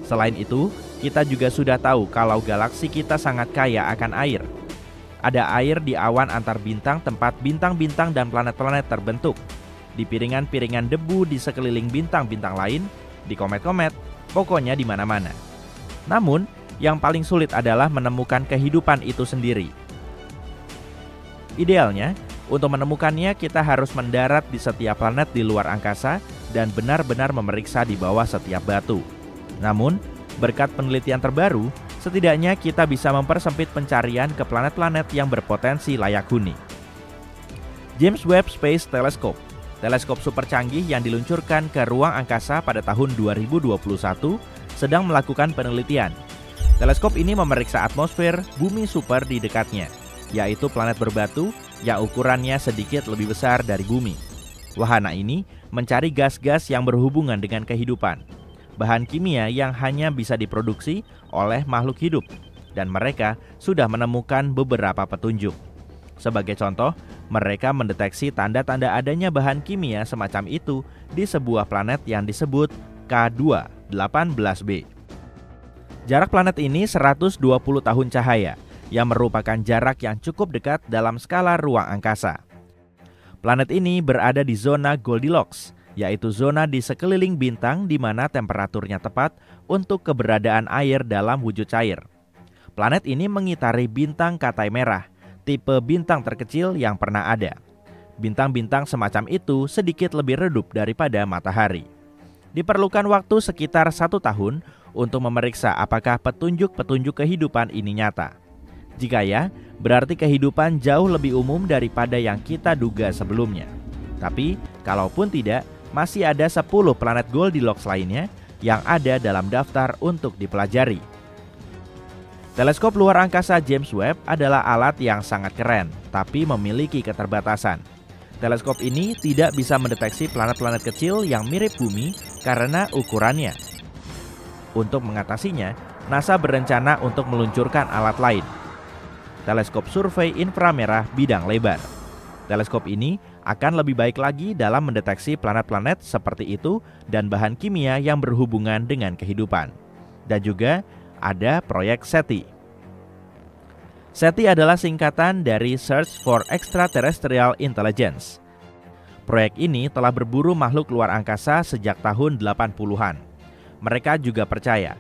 Selain itu, kita juga sudah tahu kalau galaksi kita sangat kaya akan air. Ada air di awan antar bintang tempat bintang-bintang dan planet-planet terbentuk. Di piringan-piringan debu di sekeliling bintang-bintang lain, di komet-komet, pokoknya di mana-mana. Namun, yang paling sulit adalah menemukan kehidupan itu sendiri. Idealnya, untuk menemukannya kita harus mendarat di setiap planet di luar angkasa dan benar-benar memeriksa di bawah setiap batu. Namun, berkat penelitian terbaru, setidaknya kita bisa mempersempit pencarian ke planet-planet yang berpotensi layak huni. James Webb Space Telescope, teleskop super canggih yang diluncurkan ke ruang angkasa pada tahun 2021, sedang melakukan penelitian. Teleskop ini memeriksa atmosfer bumi super di dekatnya, yaitu planet berbatu yang ukurannya sedikit lebih besar dari bumi. Wahana ini mencari gas-gas yang berhubungan dengan kehidupan, bahan kimia yang hanya bisa diproduksi oleh makhluk hidup, dan mereka sudah menemukan beberapa petunjuk. Sebagai contoh, mereka mendeteksi tanda-tanda adanya bahan kimia semacam itu di sebuah planet yang disebut K2-18b. Jarak planet ini 120 tahun cahaya, yang merupakan jarak yang cukup dekat dalam skala ruang angkasa. Planet ini berada di zona Goldilocks, yaitu zona di sekeliling bintang di mana temperaturnya tepat untuk keberadaan air dalam wujud cair. Planet ini mengitari bintang Katai Merah, tipe bintang terkecil yang pernah ada. Bintang-bintang semacam itu sedikit lebih redup daripada matahari. Diperlukan waktu sekitar 1 tahun untuk memeriksa apakah petunjuk-petunjuk kehidupan ini nyata. Jika ya, berarti kehidupan jauh lebih umum daripada yang kita duga sebelumnya. Tapi, kalaupun tidak, masih ada 10 planet Goldilocks lainnya yang ada dalam daftar untuk dipelajari. Teleskop luar angkasa James Webb adalah alat yang sangat keren, tapi memiliki keterbatasan. Teleskop ini tidak bisa mendeteksi planet-planet kecil yang mirip bumi karena ukurannya. Untuk mengatasinya, NASA berencana untuk meluncurkan alat lain, teleskop survei inframerah bidang lebar. Teleskop ini akan lebih baik lagi dalam mendeteksi planet-planet seperti itu dan bahan kimia yang berhubungan dengan kehidupan. Dan juga ada proyek SETI. SETI adalah singkatan dari Search for Extraterrestrial Intelligence. Proyek ini telah berburu makhluk luar angkasa sejak tahun 80-an. Mereka juga percaya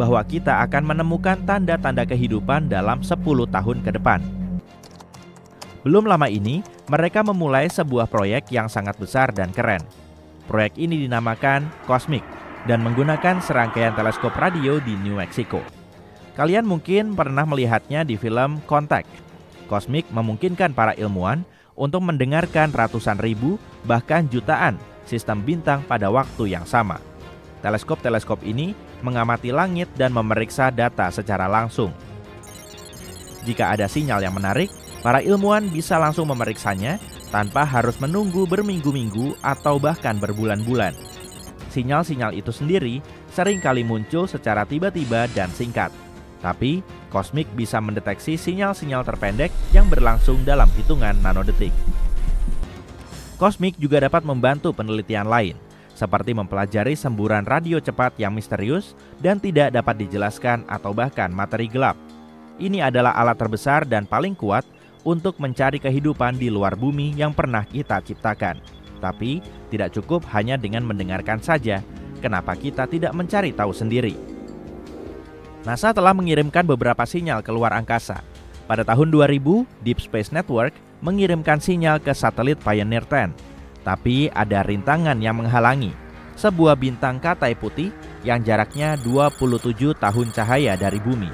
bahwa kita akan menemukan tanda-tanda kehidupan dalam 10 tahun ke depan. Belum lama ini, mereka memulai sebuah proyek yang sangat besar dan keren. Proyek ini dinamakan COSMIC dan menggunakan serangkaian teleskop radio di New Mexico. Kalian mungkin pernah melihatnya di film Contact. COSMIC memungkinkan para ilmuwan untuk mendengarkan ratusan ribu, bahkan jutaan sistem bintang pada waktu yang sama. Teleskop-teleskop ini mengamati langit dan memeriksa data secara langsung. Jika ada sinyal yang menarik, para ilmuwan bisa langsung memeriksanya tanpa harus menunggu berminggu-minggu atau bahkan berbulan-bulan. Sinyal-sinyal itu sendiri sering kali muncul secara tiba-tiba dan singkat. Tapi, kosmik bisa mendeteksi sinyal-sinyal terpendek yang berlangsung dalam hitungan nanodetik. Kosmik juga dapat membantu penelitian lain, seperti mempelajari semburan radio cepat yang misterius dan tidak dapat dijelaskan atau bahkan materi gelap. Ini adalah alat terbesar dan paling kuat untuk mencari kehidupan di luar bumi yang pernah kita ciptakan. Tapi, tidak cukup hanya dengan mendengarkan saja. Kenapa kita tidak mencari tahu sendiri? NASA telah mengirimkan beberapa sinyal ke luar angkasa. Pada tahun 2000, Deep Space Network mengirimkan sinyal ke satelit Pioneer 10. Tapi ada rintangan yang menghalangi. Sebuah bintang katai putih yang jaraknya 27 tahun cahaya dari bumi.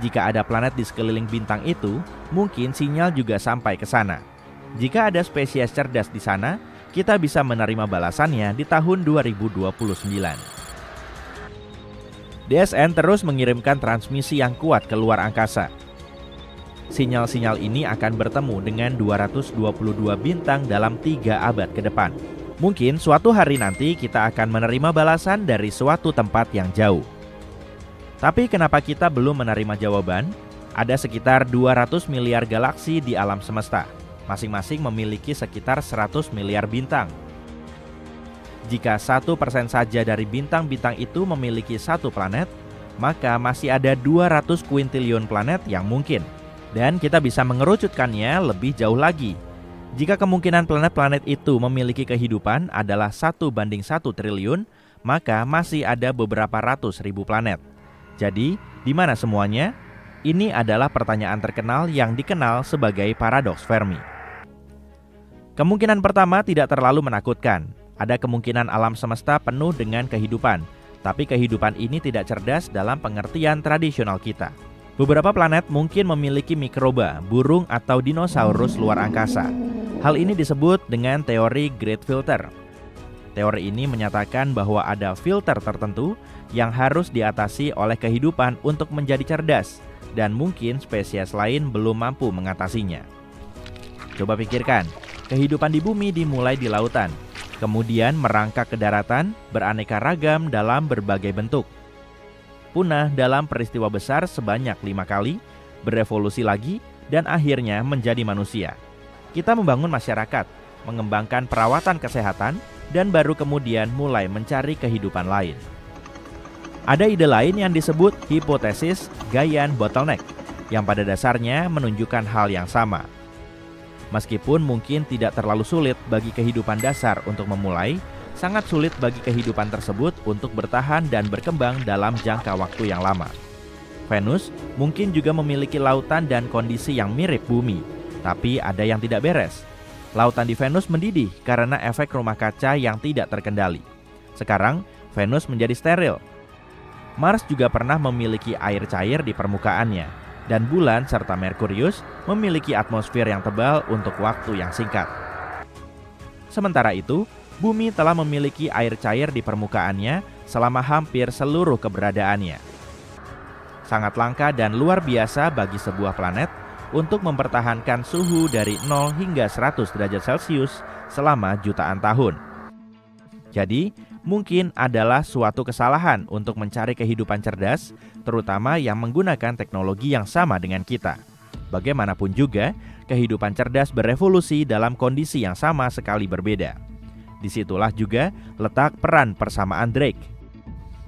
Jika ada planet di sekeliling bintang itu, mungkin sinyal juga sampai ke sana. Jika ada spesies cerdas di sana, kita bisa menerima balasannya di tahun 2029. DSN terus mengirimkan transmisi yang kuat ke luar angkasa. Sinyal-sinyal ini akan bertemu dengan 222 bintang dalam 3 abad ke depan. Mungkin suatu hari nanti kita akan menerima balasan dari suatu tempat yang jauh. Tapi kenapa kita belum menerima jawaban? Ada sekitar 200 miliar galaksi di alam semesta. Masing-masing memiliki sekitar 100 miliar bintang. Jika 1% saja dari bintang-bintang itu memiliki satu planet, maka masih ada 200 kuintilion planet yang mungkin. Dan kita bisa mengerucutkannya lebih jauh lagi. Jika kemungkinan planet-planet itu memiliki kehidupan adalah 1:1 triliun, maka masih ada beberapa ratus ribu planet. Jadi, di mana semuanya? Ini adalah pertanyaan terkenal yang dikenal sebagai paradoks Fermi. Kemungkinan pertama tidak terlalu menakutkan. Ada kemungkinan alam semesta penuh dengan kehidupan, tapi kehidupan ini tidak cerdas dalam pengertian tradisional kita. Beberapa planet mungkin memiliki mikroba, burung atau dinosaurus luar angkasa. Hal ini disebut dengan teori Great Filter. Teori ini menyatakan bahwa ada filter tertentu yang harus diatasi oleh kehidupan untuk menjadi cerdas, dan mungkin spesies lain belum mampu mengatasinya. Coba pikirkan, kehidupan di bumi dimulai di lautan, kemudian merangkak ke daratan, beraneka ragam dalam berbagai bentuk. Punah dalam peristiwa besar sebanyak 5 kali, berevolusi lagi, dan akhirnya menjadi manusia. Kita membangun masyarakat, mengembangkan perawatan kesehatan, dan baru kemudian mulai mencari kehidupan lain. Ada ide lain yang disebut hipotesis Gaian bottleneck, yang pada dasarnya menunjukkan hal yang sama. Meskipun mungkin tidak terlalu sulit bagi kehidupan dasar untuk memulai, sangat sulit bagi kehidupan tersebut untuk bertahan dan berkembang dalam jangka waktu yang lama. Venus mungkin juga memiliki lautan dan kondisi yang mirip bumi, tapi ada yang tidak beres. Lautan di Venus mendidih karena efek rumah kaca yang tidak terkendali. Sekarang, Venus menjadi steril. Mars juga pernah memiliki air cair di permukaannya, dan bulan serta Merkurius memiliki atmosfer yang tebal untuk waktu yang singkat. Sementara itu, bumi telah memiliki air cair di permukaannya selama hampir seluruh keberadaannya. Sangat langka dan luar biasa bagi sebuah planet untuk mempertahankan suhu dari 0 hingga 100 derajat Celcius selama jutaan tahun. Jadi, mungkin adalah suatu kesalahan untuk mencari kehidupan cerdas, terutama yang menggunakan teknologi yang sama dengan kita. Bagaimanapun juga, kehidupan cerdas berevolusi dalam kondisi yang sama sekali berbeda. Disitulah juga letak peran persamaan Drake.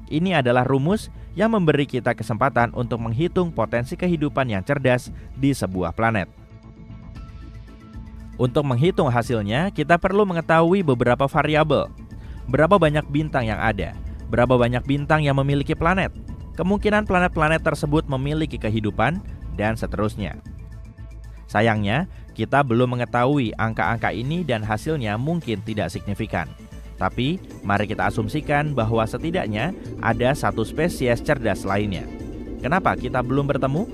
Ini adalah rumus yang memberi kita kesempatan untuk menghitung potensi kehidupan yang cerdas di sebuah planet. Untuk menghitung hasilnya, kita perlu mengetahui beberapa variabel. Berapa banyak bintang yang ada? Berapa banyak bintang yang memiliki planet? Kemungkinan planet-planet tersebut memiliki kehidupan, dan seterusnya. Sayangnya, kita belum mengetahui angka-angka ini dan hasilnya mungkin tidak signifikan. Tapi, mari kita asumsikan bahwa setidaknya ada satu spesies cerdas lainnya. Kenapa kita belum bertemu?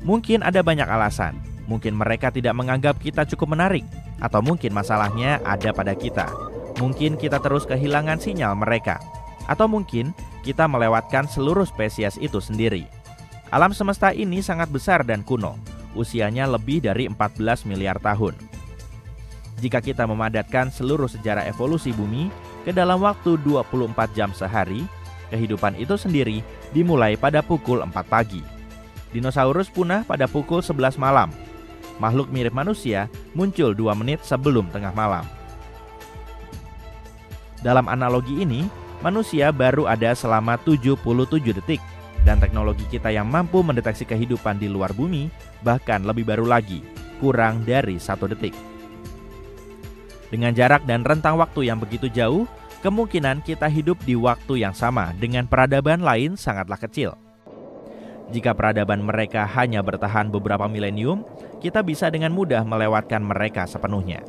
Mungkin ada banyak alasan. Mungkin mereka tidak menganggap kita cukup menarik, atau mungkin masalahnya ada pada kita. Mungkin kita terus kehilangan sinyal mereka, atau mungkin kita melewatkan seluruh spesies itu sendiri. Alam semesta ini sangat besar dan kuno, usianya lebih dari 14 miliar tahun. Jika kita memadatkan seluruh sejarah evolusi bumi, ke dalam waktu 24 jam sehari, kehidupan itu sendiri dimulai pada pukul 4 pagi. Dinosaurus punah pada pukul 11 malam. Makhluk mirip manusia muncul 2 menit sebelum tengah malam. Dalam analogi ini, manusia baru ada selama 77 detik, dan teknologi kita yang mampu mendeteksi kehidupan di luar bumi bahkan lebih baru lagi, kurang dari 1 detik. Dengan jarak dan rentang waktu yang begitu jauh, kemungkinan kita hidup di waktu yang sama dengan peradaban lain sangatlah kecil. Jika peradaban mereka hanya bertahan beberapa milenium, kita bisa dengan mudah melewatkan mereka sepenuhnya.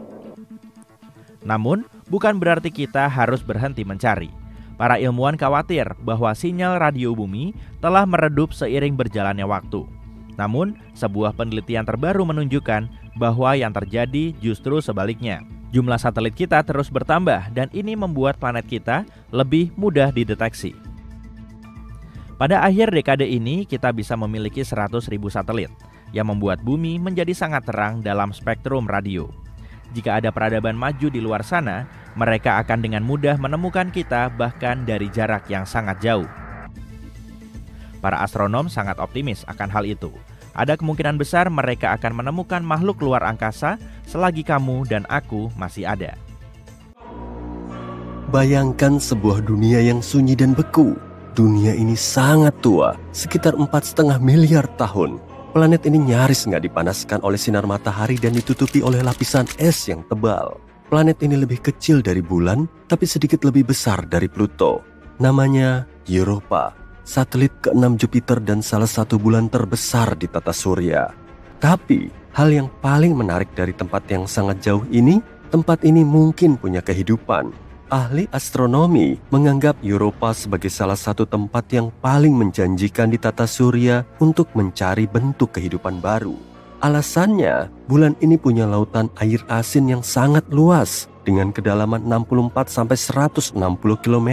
Namun, bukan berarti kita harus berhenti mencari. Para ilmuwan khawatir bahwa sinyal radio bumi telah meredup seiring berjalannya waktu. Namun, sebuah penelitian terbaru menunjukkan bahwa yang terjadi justru sebaliknya. Jumlah satelit kita terus bertambah dan ini membuat planet kita lebih mudah dideteksi. Pada akhir dekade ini, kita bisa memiliki 100.000 satelit yang membuat bumi menjadi sangat terang dalam spektrum radio. Jika ada peradaban maju di luar sana, mereka akan dengan mudah menemukan kita bahkan dari jarak yang sangat jauh. Para astronom sangat optimis akan hal itu. Ada kemungkinan besar mereka akan menemukan makhluk luar angkasa selagi kamu dan aku masih ada. Bayangkan sebuah dunia yang sunyi dan beku. Dunia ini sangat tua, sekitar 4,5 miliar tahun. Planet ini nyaris nggak dipanaskan oleh sinar matahari dan ditutupi oleh lapisan es yang tebal. Planet ini lebih kecil dari bulan, tapi sedikit lebih besar dari Pluto. Namanya Europa, satelit ke-6 Jupiter dan salah satu bulan terbesar di tata surya. Tapi, hal yang paling menarik dari tempat yang sangat jauh ini, tempat ini mungkin punya kehidupan. Ahli astronomi menganggap Europa sebagai salah satu tempat yang paling menjanjikan di tata surya untuk mencari bentuk kehidupan baru. Alasannya, bulan ini punya lautan air asin yang sangat luas dengan kedalaman 64-160 km.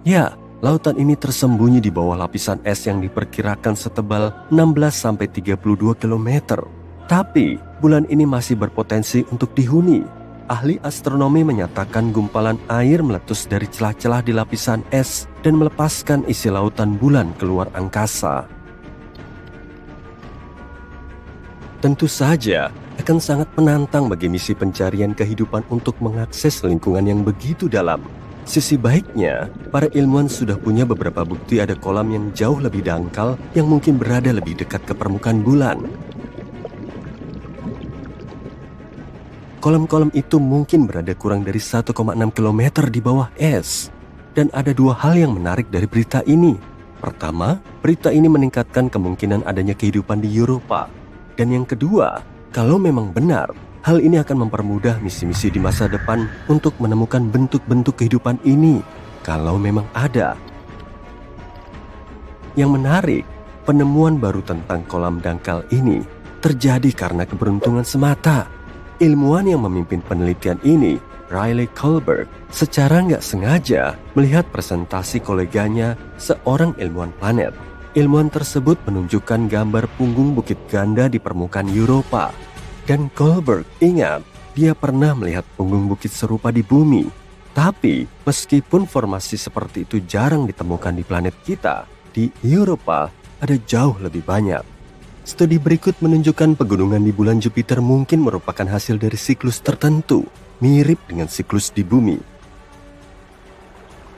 Ya, lautan ini tersembunyi di bawah lapisan es yang diperkirakan setebal 16-32 km. Tapi, bulan ini masih berpotensi untuk dihuni. Ahli astronomi menyatakan gumpalan air meletus dari celah-celah di lapisan es dan melepaskan isi lautan bulan keluar angkasa. Tentu saja akan sangat menantang bagi misi pencarian kehidupan untuk mengakses lingkungan yang begitu dalam. Sisi baiknya, para ilmuwan sudah punya beberapa bukti ada kolam yang jauh lebih dangkal yang mungkin berada lebih dekat ke permukaan bulan. Kolam-kolam itu mungkin berada kurang dari 1,6 km di bawah es. Dan ada 2 hal yang menarik dari berita ini. Pertama, berita ini meningkatkan kemungkinan adanya kehidupan di Europa. Dan yang kedua, kalau memang benar, hal ini akan mempermudah misi-misi di masa depan untuk menemukan bentuk-bentuk kehidupan ini, kalau memang ada. Yang menarik, penemuan baru tentang kolam dangkal ini terjadi karena keberuntungan semata. Ilmuwan yang memimpin penelitian ini, Riley Kohlberg, secara nggak sengaja melihat presentasi koleganya, seorang ilmuwan planet. Ilmuwan tersebut menunjukkan gambar punggung bukit ganda di permukaan Europa. Dan Kohlberg ingat, dia pernah melihat punggung bukit serupa di bumi. Tapi, meskipun formasi seperti itu jarang ditemukan di planet kita, di Europa ada jauh lebih banyak. Studi berikut menunjukkan pegunungan di bulan Jupiter mungkin merupakan hasil dari siklus tertentu, mirip dengan siklus di bumi.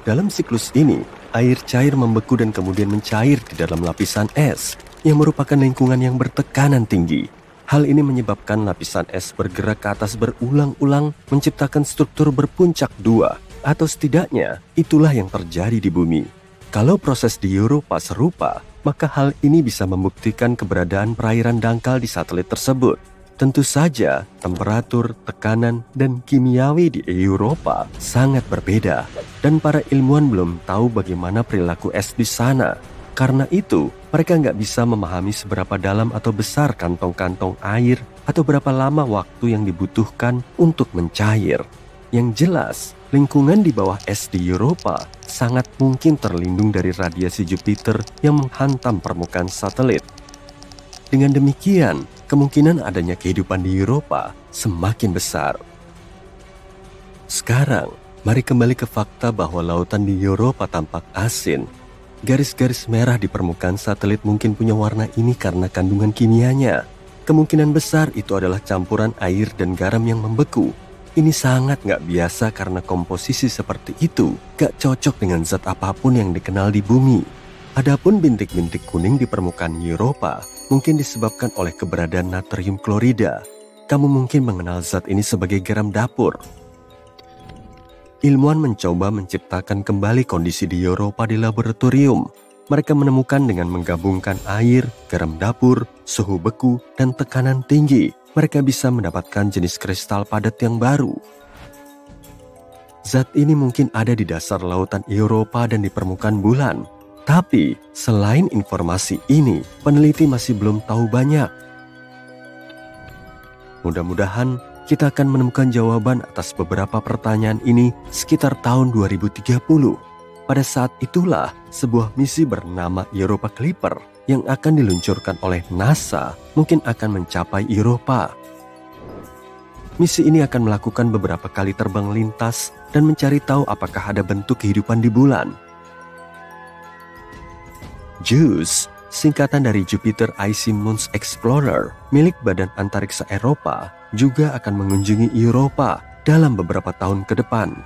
Dalam siklus ini, air cair membeku dan kemudian mencair di dalam lapisan es, yang merupakan lingkungan yang bertekanan tinggi. Hal ini menyebabkan lapisan es bergerak ke atas berulang-ulang, menciptakan struktur berpuncak 2, atau setidaknya itulah yang terjadi di bumi. Kalau proses di Europa serupa, maka hal ini bisa membuktikan keberadaan perairan dangkal di satelit tersebut. Tentu saja, temperatur, tekanan, dan kimiawi di Europa sangat berbeda, dan para ilmuwan belum tahu bagaimana perilaku es di sana. Karena itu, mereka nggak bisa memahami seberapa dalam atau besar kantong-kantong air atau berapa lama waktu yang dibutuhkan untuk mencair. Yang jelas, lingkungan di bawah es di Europa sangat mungkin terlindung dari radiasi Jupiter yang menghantam permukaan satelit. Dengan demikian, kemungkinan adanya kehidupan di Europa semakin besar. Sekarang, Mari kembali ke fakta bahwa lautan di Eropa tampak asin. Garis-garis merah di permukaan satelit mungkin punya warna ini karena kandungan kimianya. Kemungkinan besar itu adalah campuran air dan garam yang membeku. Ini sangat nggak biasa karena komposisi seperti itu nggak cocok dengan zat apapun yang dikenal di bumi. Adapun bintik-bintik kuning di permukaan Eropa mungkin disebabkan oleh keberadaan natrium klorida. Kamu mungkin mengenal zat ini sebagai garam dapur. Ilmuwan mencoba menciptakan kembali kondisi di Eropa di laboratorium. Mereka menemukan dengan menggabungkan air, garam dapur, suhu beku, dan tekanan tinggi, mereka bisa mendapatkan jenis kristal padat yang baru. Zat ini mungkin ada di dasar lautan Eropa dan di permukaan bulan. Tapi, selain informasi ini, peneliti masih belum tahu banyak. Mudah-mudahan kita akan menemukan jawaban atas beberapa pertanyaan ini sekitar tahun 2030. Pada saat itulah, sebuah misi bernama Europa Clipper yang akan diluncurkan oleh NASA mungkin akan mencapai Eropa. Misi ini akan melakukan beberapa kali terbang lintas dan mencari tahu apakah ada bentuk kehidupan di bulan. JUICE, singkatan dari Jupiter Icy Moons Explorer, milik Badan Antariksa Eropa, juga akan mengunjungi Eropa dalam beberapa tahun ke depan.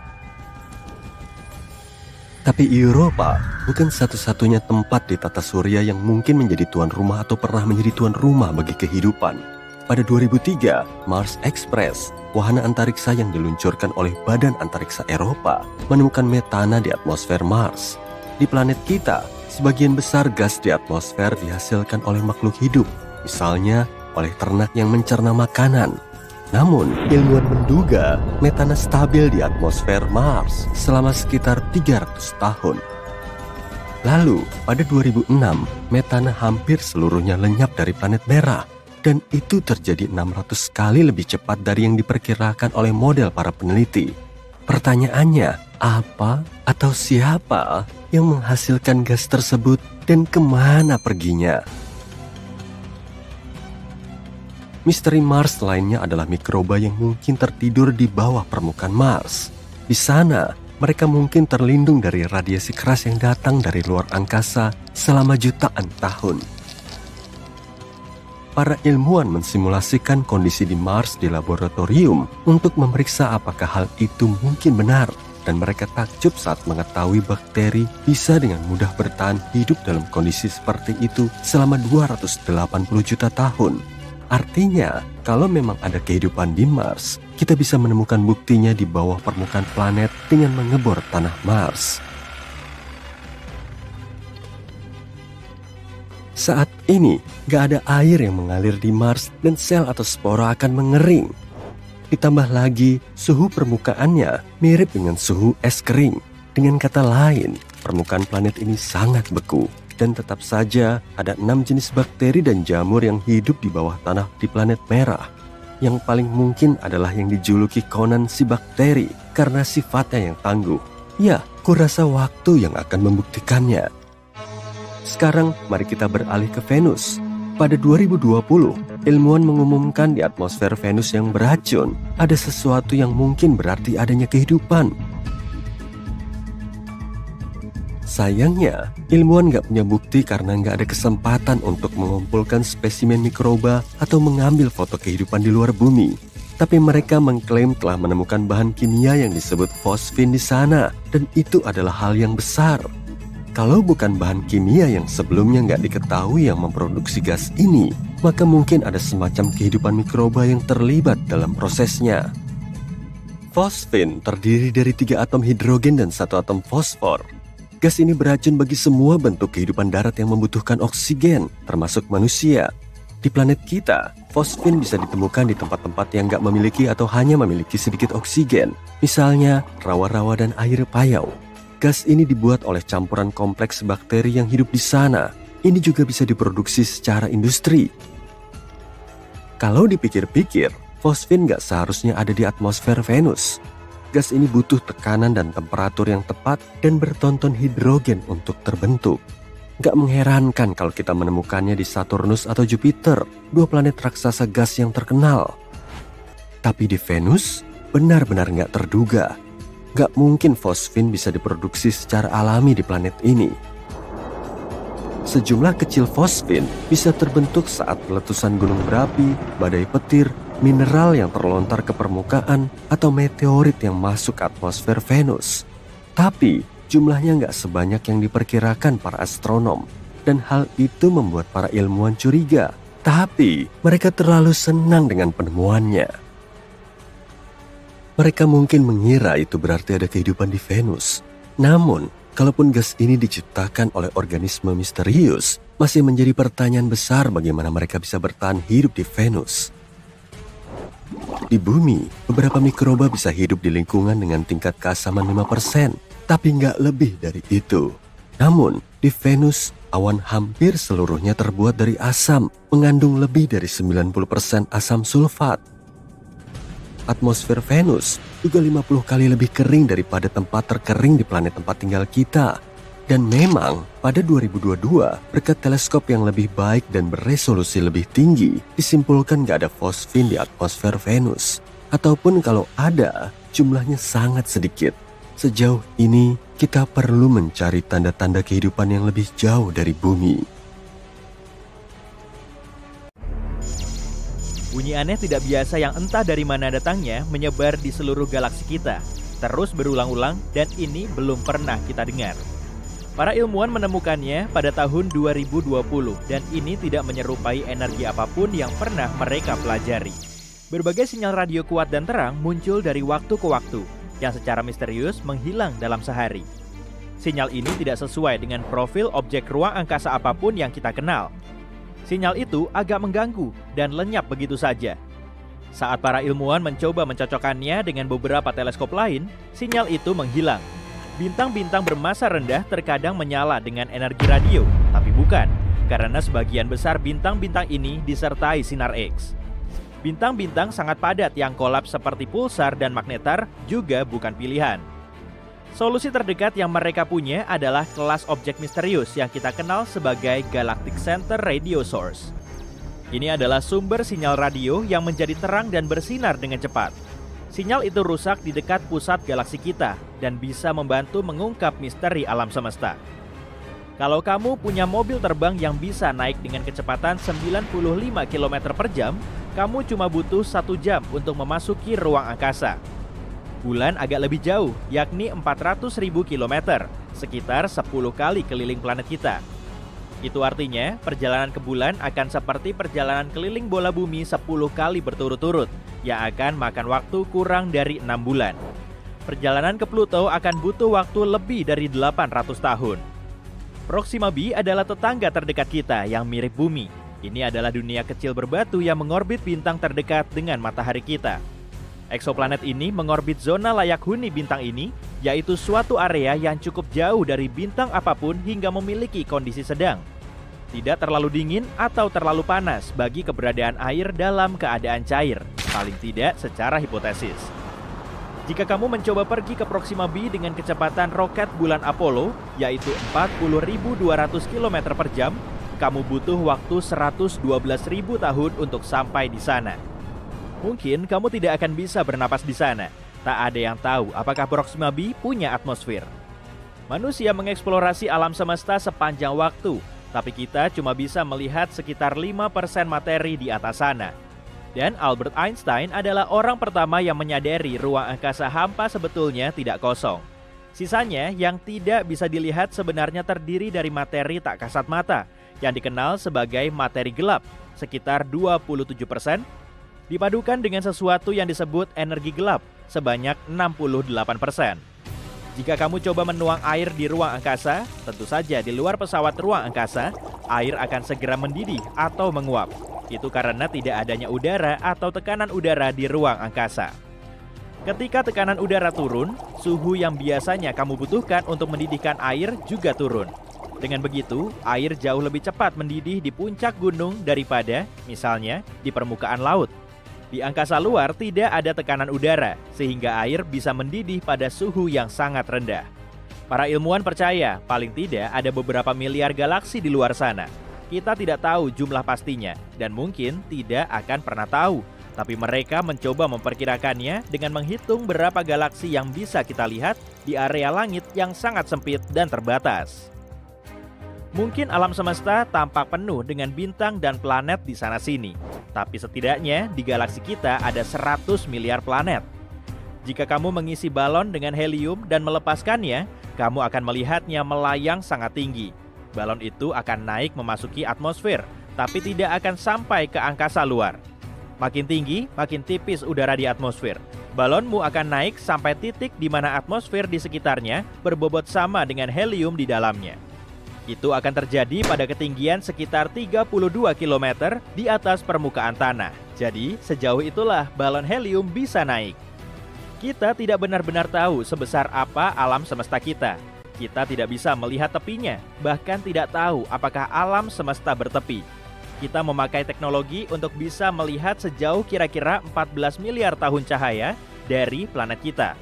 Tapi Eropa bukan satu-satunya tempat di tata surya yang mungkin menjadi tuan rumah atau pernah menjadi tuan rumah bagi kehidupan. Pada 2003, Mars Express, wahana antariksa yang diluncurkan oleh Badan Antariksa Eropa, menemukan metana di atmosfer Mars. Di planet kita, sebagian besar gas di atmosfer dihasilkan oleh makhluk hidup, misalnya oleh ternak yang mencerna makanan. Namun, ilmuwan menduga metana stabil di atmosfer Mars selama sekitar 300 tahun. Lalu, pada 2006, metana hampir seluruhnya lenyap dari planet merah. Dan itu terjadi 600 kali lebih cepat dari yang diperkirakan oleh model para peneliti. Pertanyaannya, apa atau siapa yang menghasilkan gas tersebut dan kemana perginya? Misteri Mars lainnya adalah mikroba yang mungkin tertidur di bawah permukaan Mars. Di sana, mereka mungkin terlindung dari radiasi keras yang datang dari luar angkasa selama jutaan tahun. Para ilmuwan mensimulasikan kondisi di Mars di laboratorium untuk memeriksa apakah hal itu mungkin benar. Dan mereka takjub saat mengetahui bakteri bisa dengan mudah bertahan hidup dalam kondisi seperti itu selama 280 juta tahun. Artinya, kalau memang ada kehidupan di Mars, kita bisa menemukan buktinya di bawah permukaan planet dengan mengebor tanah Mars. Saat ini, gak ada air yang mengalir di Mars dan sel atau spora akan mengering. Ditambah lagi, suhu permukaannya mirip dengan suhu es kering. Dengan kata lain, permukaan planet ini sangat beku. Dan tetap saja ada 6 jenis bakteri dan jamur yang hidup di bawah tanah di planet merah. Yang paling mungkin adalah yang dijuluki Conan si bakteri karena sifatnya yang tangguh. Ya, kurasa waktu yang akan membuktikannya. Sekarang mari kita beralih ke Venus. Pada 2020, ilmuwan mengumumkan di atmosfer Venus yang beracun ada sesuatu yang mungkin berarti adanya kehidupan. Sayangnya, ilmuwan nggak punya bukti karena nggak ada kesempatan untuk mengumpulkan spesimen mikroba atau mengambil foto kehidupan di luar bumi. Tapi mereka mengklaim telah menemukan bahan kimia yang disebut fosfin di sana, dan itu adalah hal yang besar. Kalau bukan bahan kimia yang sebelumnya nggak diketahui yang memproduksi gas ini, maka mungkin ada semacam kehidupan mikroba yang terlibat dalam prosesnya. Fosfin terdiri dari 3 atom hidrogen dan 1 atom fosfor. Gas ini beracun bagi semua bentuk kehidupan darat yang membutuhkan oksigen, termasuk manusia. Di planet kita, fosfin bisa ditemukan di tempat-tempat yang nggak memiliki atau hanya memiliki sedikit oksigen. Misalnya, rawa-rawa dan air payau. Gas ini dibuat oleh campuran kompleks bakteri yang hidup di sana. Ini juga bisa diproduksi secara industri. Kalau dipikir-pikir, fosfin nggak seharusnya ada di atmosfer Venus. Gas ini butuh tekanan dan temperatur yang tepat dan bertonton hidrogen untuk terbentuk. Gak mengherankan kalau kita menemukannya di Saturnus atau Jupiter, 2 planet raksasa gas yang terkenal. Tapi di Venus, benar-benar gak terduga. Gak mungkin fosfin bisa diproduksi secara alami di planet ini. Sejumlah kecil fosfin bisa terbentuk saat letusan gunung berapi, badai petir, mineral yang terlontar ke permukaan, atau meteorit yang masuk ke atmosfer Venus. Tapi jumlahnya nggak sebanyak yang diperkirakan para astronom, dan hal itu membuat para ilmuwan curiga. Tapi mereka terlalu senang dengan penemuannya. Mereka mungkin mengira itu berarti ada kehidupan di Venus. Namun, kalaupun gas ini diciptakan oleh organisme misterius, masih menjadi pertanyaan besar bagaimana mereka bisa bertahan hidup di Venus. Di bumi, beberapa mikroba bisa hidup di lingkungan dengan tingkat keasaman 5%, tapi nggak lebih dari itu. Namun, di Venus, awan hampir seluruhnya terbuat dari asam, mengandung lebih dari 90% asam sulfat. Atmosfer Venus juga 50 kali lebih kering daripada tempat terkering di planet tempat tinggal kita. Dan memang, pada 2022, berkat teleskop yang lebih baik dan beresolusi lebih tinggi, disimpulkan gak ada fosfin di atmosfer Venus. Ataupun kalau ada, jumlahnya sangat sedikit. Sejauh ini, kita perlu mencari tanda-tanda kehidupan yang lebih jauh dari bumi. Bunyi aneh tidak biasa yang entah dari mana datangnya menyebar di seluruh galaksi kita, terus berulang-ulang dan ini belum pernah kita dengar. Para ilmuwan menemukannya pada tahun 2020 dan ini tidak menyerupai energi apapun yang pernah mereka pelajari. Berbagai sinyal radio kuat dan terang muncul dari waktu ke waktu yang secara misterius menghilang dalam sehari. Sinyal ini tidak sesuai dengan profil objek ruang angkasa apapun yang kita kenal. Sinyal itu agak mengganggu dan lenyap begitu saja. Saat para ilmuwan mencoba mencocokkannya dengan beberapa teleskop lain, sinyal itu menghilang. Bintang-bintang bermassa rendah terkadang menyala dengan energi radio, tapi bukan, karena sebagian besar bintang-bintang ini disertai sinar X. Bintang-bintang sangat padat yang kolaps seperti pulsar dan magnetar juga bukan pilihan. Solusi terdekat yang mereka punya adalah kelas objek misterius yang kita kenal sebagai Galactic Center Radio Source. Ini adalah sumber sinyal radio yang menjadi terang dan bersinar dengan cepat. Sinyal itu rusak di dekat pusat galaksi kita dan bisa membantu mengungkap misteri alam semesta. Kalau kamu punya mobil terbang yang bisa naik dengan kecepatan 95 km per jam, kamu cuma butuh 1 jam untuk memasuki ruang angkasa. Bulan agak lebih jauh, yakni 400.000 km, sekitar 10 kali keliling planet kita. Itu artinya, perjalanan ke bulan akan seperti perjalanan keliling bola bumi 10 kali berturut-turut, yang akan makan waktu kurang dari 6 bulan. Perjalanan ke Pluto akan butuh waktu lebih dari 800 tahun. Proxima b adalah tetangga terdekat kita yang mirip bumi. Ini adalah dunia kecil berbatu yang mengorbit bintang terdekat dengan matahari kita. Eksoplanet ini mengorbit zona layak huni bintang ini, yaitu suatu area yang cukup jauh dari bintang apapun hingga memiliki kondisi sedang. Tidak terlalu dingin atau terlalu panas bagi keberadaan air dalam keadaan cair, paling tidak secara hipotesis. Jika kamu mencoba pergi ke Proxima b dengan kecepatan roket bulan Apollo, yaitu 40.200 km per jam, kamu butuh waktu 112.000 tahun untuk sampai di sana. Mungkin kamu tidak akan bisa bernapas di sana. Tak ada yang tahu apakah Proxima b punya atmosfer. Manusia mengeksplorasi alam semesta sepanjang waktu, tapi kita cuma bisa melihat sekitar 5% materi di atas sana. Dan Albert Einstein adalah orang pertama yang menyadari ruang angkasa hampa sebetulnya tidak kosong. Sisanya yang tidak bisa dilihat sebenarnya terdiri dari materi tak kasat mata, yang dikenal sebagai materi gelap, sekitar 27%, dipadukan dengan sesuatu yang disebut energi gelap sebanyak 68%. Jika kamu coba menuang air di ruang angkasa, tentu saja di luar pesawat ruang angkasa, air akan segera mendidih atau menguap. Itu karena tidak adanya udara atau tekanan udara di ruang angkasa. Ketika tekanan udara turun, suhu yang biasanya kamu butuhkan untuk mendidihkan air juga turun. Dengan begitu, air jauh lebih cepat mendidih di puncak gunung daripada, misalnya, di permukaan laut. Di angkasa luar tidak ada tekanan udara, sehingga air bisa mendidih pada suhu yang sangat rendah. Para ilmuwan percaya, paling tidak ada beberapa miliar galaksi di luar sana. Kita tidak tahu jumlah pastinya, dan mungkin tidak akan pernah tahu, Tapi mereka mencoba memperkirakannya dengan menghitung berapa galaksi yang bisa kita lihat di area langit yang sangat sempit dan terbatas. Mungkin alam semesta tampak penuh dengan bintang dan planet di sana-sini, tapi setidaknya di galaksi kita ada 100 miliar planet. Jika kamu mengisi balon dengan helium dan melepaskannya, kamu akan melihatnya melayang sangat tinggi. Balon itu akan naik memasuki atmosfer, tapi tidak akan sampai ke angkasa luar. Makin tinggi, makin tipis udara di atmosfer. Balonmu akan naik sampai titik di mana atmosfer di sekitarnya berbobot sama dengan helium di dalamnya. Itu akan terjadi pada ketinggian sekitar 32 km di atas permukaan tanah. Jadi, sejauh itulah balon helium bisa naik. Kita tidak benar-benar tahu sebesar apa alam semesta kita. Kita tidak bisa melihat tepinya, bahkan tidak tahu apakah alam semesta bertepi. Kita memakai teknologi untuk bisa melihat sejauh kira-kira 14 miliar tahun cahaya dari planet kita.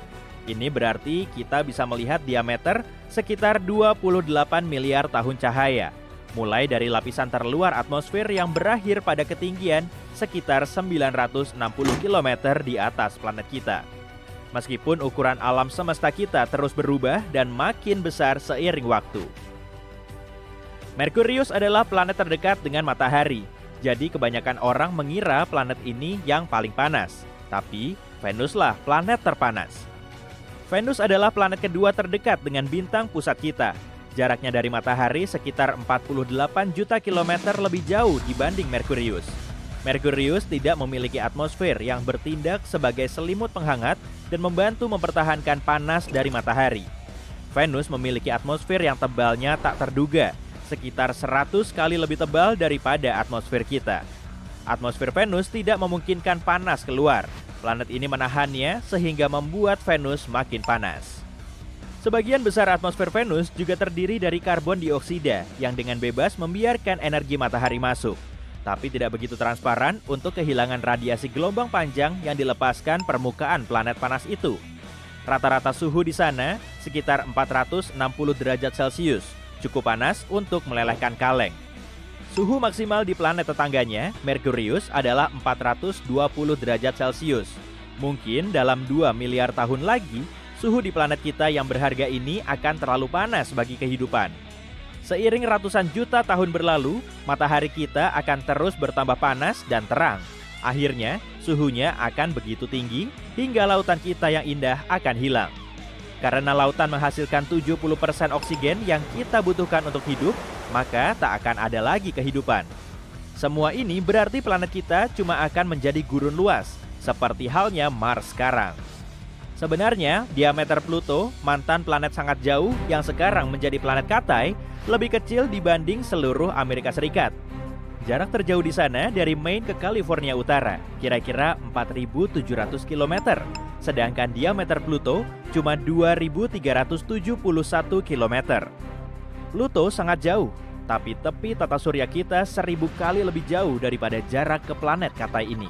Ini berarti kita bisa melihat diameter sekitar 28 miliar tahun cahaya, mulai dari lapisan terluar atmosfer yang berakhir pada ketinggian sekitar 960 km di atas planet kita. Meskipun ukuran alam semesta kita terus berubah dan makin besar seiring waktu. Merkurius adalah planet terdekat dengan matahari, jadi kebanyakan orang mengira planet ini yang paling panas. Tapi Venuslah planet terpanas. Venus adalah planet kedua terdekat dengan bintang pusat kita. Jaraknya dari matahari sekitar 48 juta kilometer lebih jauh dibanding Merkurius. Merkurius tidak memiliki atmosfer yang bertindak sebagai selimut penghangat dan membantu mempertahankan panas dari matahari. Venus memiliki atmosfer yang tebalnya tak terduga, sekitar 100 kali lebih tebal daripada atmosfer kita. Atmosfer Venus tidak memungkinkan panas keluar. Planet ini menahannya sehingga membuat Venus makin panas. Sebagian besar atmosfer Venus juga terdiri dari karbon dioksida yang dengan bebas membiarkan energi matahari masuk, tapi tidak begitu transparan untuk kehilangan radiasi gelombang panjang yang dilepaskan permukaan planet panas itu. Rata-rata suhu di sana sekitar 460 derajat Celcius, cukup panas untuk melelehkan kaleng. Suhu maksimal di planet tetangganya, Merkurius, adalah 420 derajat Celcius. Mungkin dalam 2 miliar tahun lagi, suhu di planet kita yang berharga ini akan terlalu panas bagi kehidupan. Seiring ratusan juta tahun berlalu, matahari kita akan terus bertambah panas dan terang. Akhirnya, suhunya akan begitu tinggi hingga lautan kita yang indah akan hilang. Karena lautan menghasilkan 70% oksigen yang kita butuhkan untuk hidup, maka tak akan ada lagi kehidupan. Semua ini berarti planet kita cuma akan menjadi gurun luas, seperti halnya Mars sekarang. Sebenarnya, diameter Pluto, mantan planet sangat jauh yang sekarang menjadi planet Katai, lebih kecil dibanding seluruh Amerika Serikat. Jarak terjauh di sana dari Maine ke California Utara, kira-kira 4.700 km. Sedangkan diameter Pluto cuma 2.371 km. Pluto sangat jauh, tapi tepi tata surya kita 1000 kali lebih jauh daripada jarak ke planet Katai ini.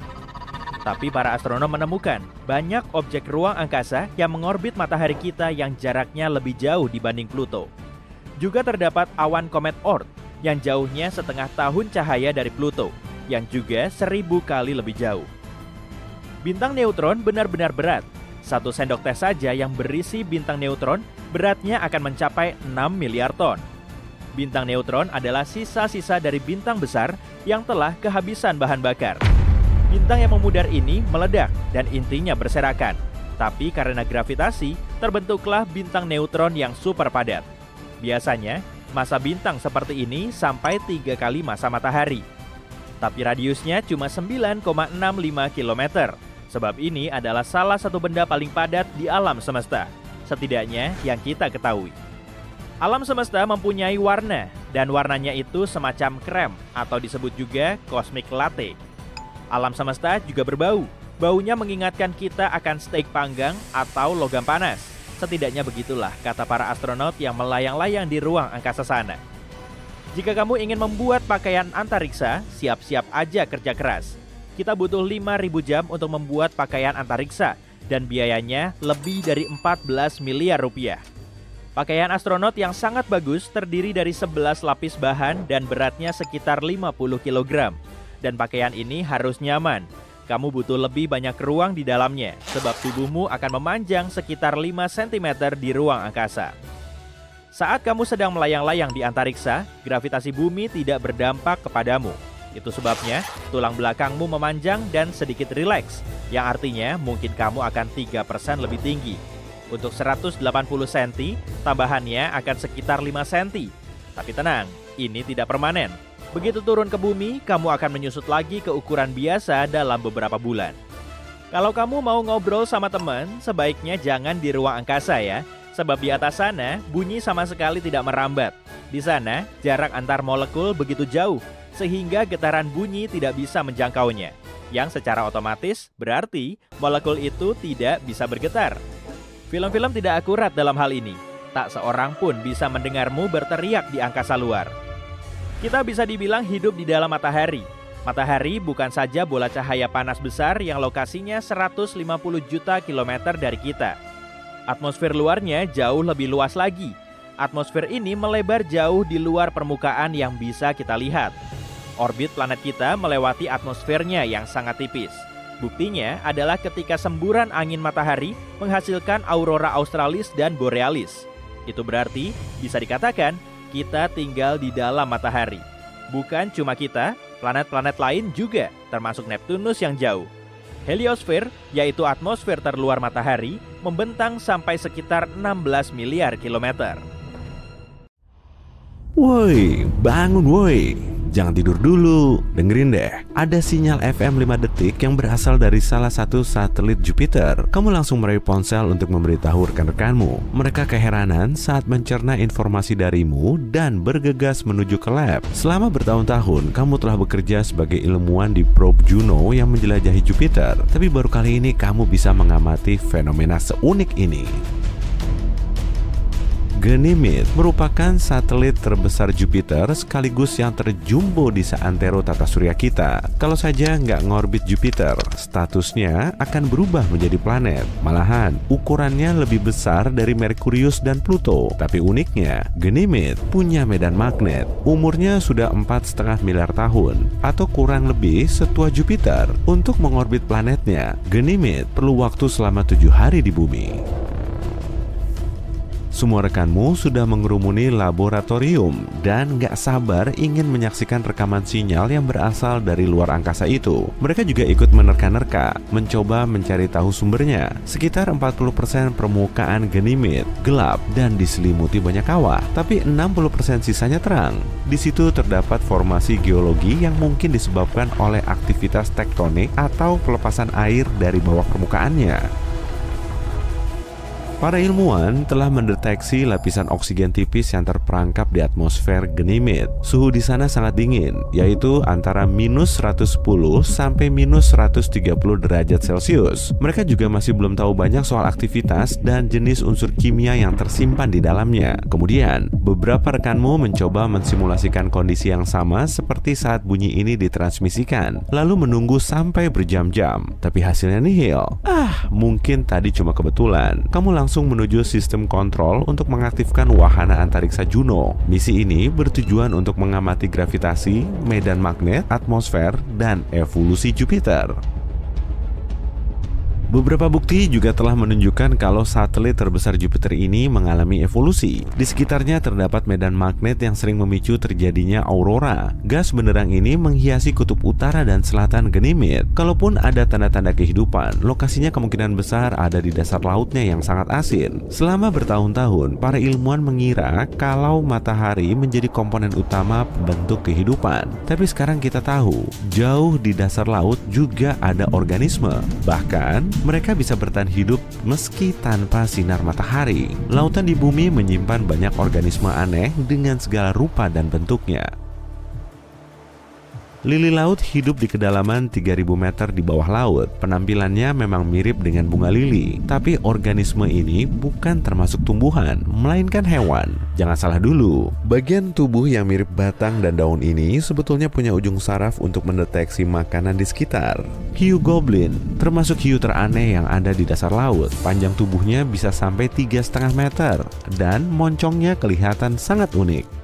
Tapi para astronom menemukan banyak objek ruang angkasa yang mengorbit matahari kita yang jaraknya lebih jauh dibanding Pluto. Juga terdapat awan komet Oort yang jauhnya setengah tahun cahaya dari Pluto, yang juga 1000 kali lebih jauh. Bintang neutron benar-benar berat. 1 sendok teh saja yang berisi bintang neutron beratnya akan mencapai 6 miliar ton. Bintang neutron adalah sisa-sisa dari bintang besar yang telah kehabisan bahan bakar. Bintang yang memudar ini meledak dan intinya berserakan. Tapi karena gravitasi, terbentuklah bintang neutron yang super padat. Biasanya, massa bintang seperti ini sampai 3 kali massa matahari. Tapi radiusnya cuma 9,65 km. Sebab ini adalah salah satu benda paling padat di alam semesta, setidaknya yang kita ketahui. Alam semesta mempunyai warna, dan warnanya itu semacam krem atau disebut juga cosmic latte. Alam semesta juga berbau. Baunya mengingatkan kita akan steak panggang atau logam panas. Setidaknya begitulah kata para astronot yang melayang-layang di ruang angkasa sana. Jika kamu ingin membuat pakaian antariksa, siap-siap aja kerja keras. Kita butuh 5.000 jam untuk membuat pakaian antariksa dan biayanya lebih dari 14 miliar rupiah. Pakaian astronot yang sangat bagus terdiri dari 11 lapis bahan dan beratnya sekitar 50 kg. Dan pakaian ini harus nyaman, kamu butuh lebih banyak ruang di dalamnya, sebab tubuhmu akan memanjang sekitar 5 cm di ruang angkasa. Saat kamu sedang melayang-layang di antariksa, gravitasi bumi tidak berdampak kepadamu. Itu sebabnya tulang belakangmu memanjang dan sedikit rileks, yang artinya mungkin kamu akan 3% lebih tinggi. Untuk 180 cm, tambahannya akan sekitar 5 cm. Tapi tenang, ini tidak permanen. Begitu turun ke bumi, kamu akan menyusut lagi ke ukuran biasa dalam beberapa bulan. Kalau kamu mau ngobrol sama teman, sebaiknya jangan di ruang angkasa ya. Sebab di atas sana, bunyi sama sekali tidak merambat. Di sana, jarak antar molekul begitu jauh, sehingga getaran bunyi tidak bisa menjangkaunya. Yang secara otomatis berarti molekul itu tidak bisa bergetar. Film-film tidak akurat dalam hal ini. Tak seorang pun bisa mendengarmu berteriak di angkasa luar. Kita bisa dibilang hidup di dalam matahari. Matahari bukan saja bola cahaya panas besar yang lokasinya 150 juta kilometer dari kita. Atmosfer luarnya jauh lebih luas lagi. Atmosfer ini melebar jauh di luar permukaan yang bisa kita lihat. Orbit planet kita melewati atmosfernya yang sangat tipis. Buktinya adalah ketika semburan angin matahari menghasilkan aurora australis dan borealis. Itu berarti bisa dikatakan kita tinggal di dalam matahari. Bukan cuma kita, planet-planet lain juga, termasuk Neptunus yang jauh. Heliosfer, yaitu atmosfer terluar matahari, membentang sampai sekitar 16 miliar kilometer. Woi, bangun woi. Jangan tidur dulu, dengerin deh. Ada sinyal FM 5 detik yang berasal dari salah satu satelit Jupiter. Kamu langsung meraih ponsel untuk memberitahu rekan-rekanmu. Mereka keheranan saat mencerna informasi darimu dan bergegas menuju ke lab. Selama bertahun-tahun, kamu telah bekerja sebagai ilmuwan di probe Juno yang menjelajahi Jupiter. Tapi baru kali ini kamu bisa mengamati fenomena seunik ini. Ganymede merupakan satelit terbesar Jupiter sekaligus yang terjumbo di seantero tata surya kita. Kalau saja nggak ngorbit Jupiter, statusnya akan berubah menjadi planet. Malahan, ukurannya lebih besar dari Merkurius dan Pluto. Tapi uniknya, Ganymede punya medan magnet. Umurnya sudah 4,5 miliar tahun, atau kurang lebih setua Jupiter. Untuk mengorbit planetnya, Ganymede perlu waktu selama 7 hari di bumi. Semua rekanmu sudah mengerumuni laboratorium dan gak sabar ingin menyaksikan rekaman sinyal yang berasal dari luar angkasa itu. Mereka juga ikut menerka-nerka, mencoba mencari tahu sumbernya. Sekitar 40% permukaan Ganymede gelap dan diselimuti banyak kawah, tapi 60% sisanya terang. Di situ terdapat formasi geologi yang mungkin disebabkan oleh aktivitas tektonik atau pelepasan air dari bawah permukaannya. Para ilmuwan telah mendeteksi lapisan oksigen tipis yang terperangkap di atmosfer Ganymede. Suhu di sana sangat dingin, yaitu antara minus 110 sampai minus 130 derajat Celcius. Mereka juga masih belum tahu banyak soal aktivitas dan jenis unsur kimia yang tersimpan di dalamnya. Kemudian, beberapa rekanmu mencoba mensimulasikan kondisi yang sama seperti saat bunyi ini ditransmisikan, lalu menunggu sampai berjam-jam. Tapi hasilnya nihil. Mungkin tadi cuma kebetulan. Kamu langsung menuju sistem kontrol untuk mengaktifkan wahana antariksa Juno. Misi ini bertujuan untuk mengamati gravitasi, medan magnet, atmosfer, dan evolusi Jupiter. Beberapa bukti juga telah menunjukkan kalau satelit terbesar Jupiter ini mengalami evolusi. Di sekitarnya terdapat medan magnet yang sering memicu terjadinya aurora. Gas benderang ini menghiasi kutub utara dan selatan Ganymede. Kalaupun ada tanda-tanda kehidupan, lokasinya kemungkinan besar ada di dasar lautnya yang sangat asin. Selama bertahun-tahun, para ilmuwan mengira kalau matahari menjadi komponen utama pembentuk kehidupan. Tapi sekarang kita tahu, jauh di dasar laut juga ada organisme. Bahkan, mereka bisa bertahan hidup meski tanpa sinar matahari. Lautan di bumi menyimpan banyak organisme aneh dengan segala rupa dan bentuknya. Lili laut hidup di kedalaman 3000 meter di bawah laut. Penampilannya memang mirip dengan bunga lili, tapi organisme ini bukan termasuk tumbuhan, melainkan hewan. Jangan salah dulu, bagian tubuh yang mirip batang dan daun ini sebetulnya punya ujung saraf untuk mendeteksi makanan di sekitar. Hiu goblin termasuk hiu teraneh yang ada di dasar laut. Panjang tubuhnya bisa sampai 3,5 meter dan moncongnya kelihatan sangat unik.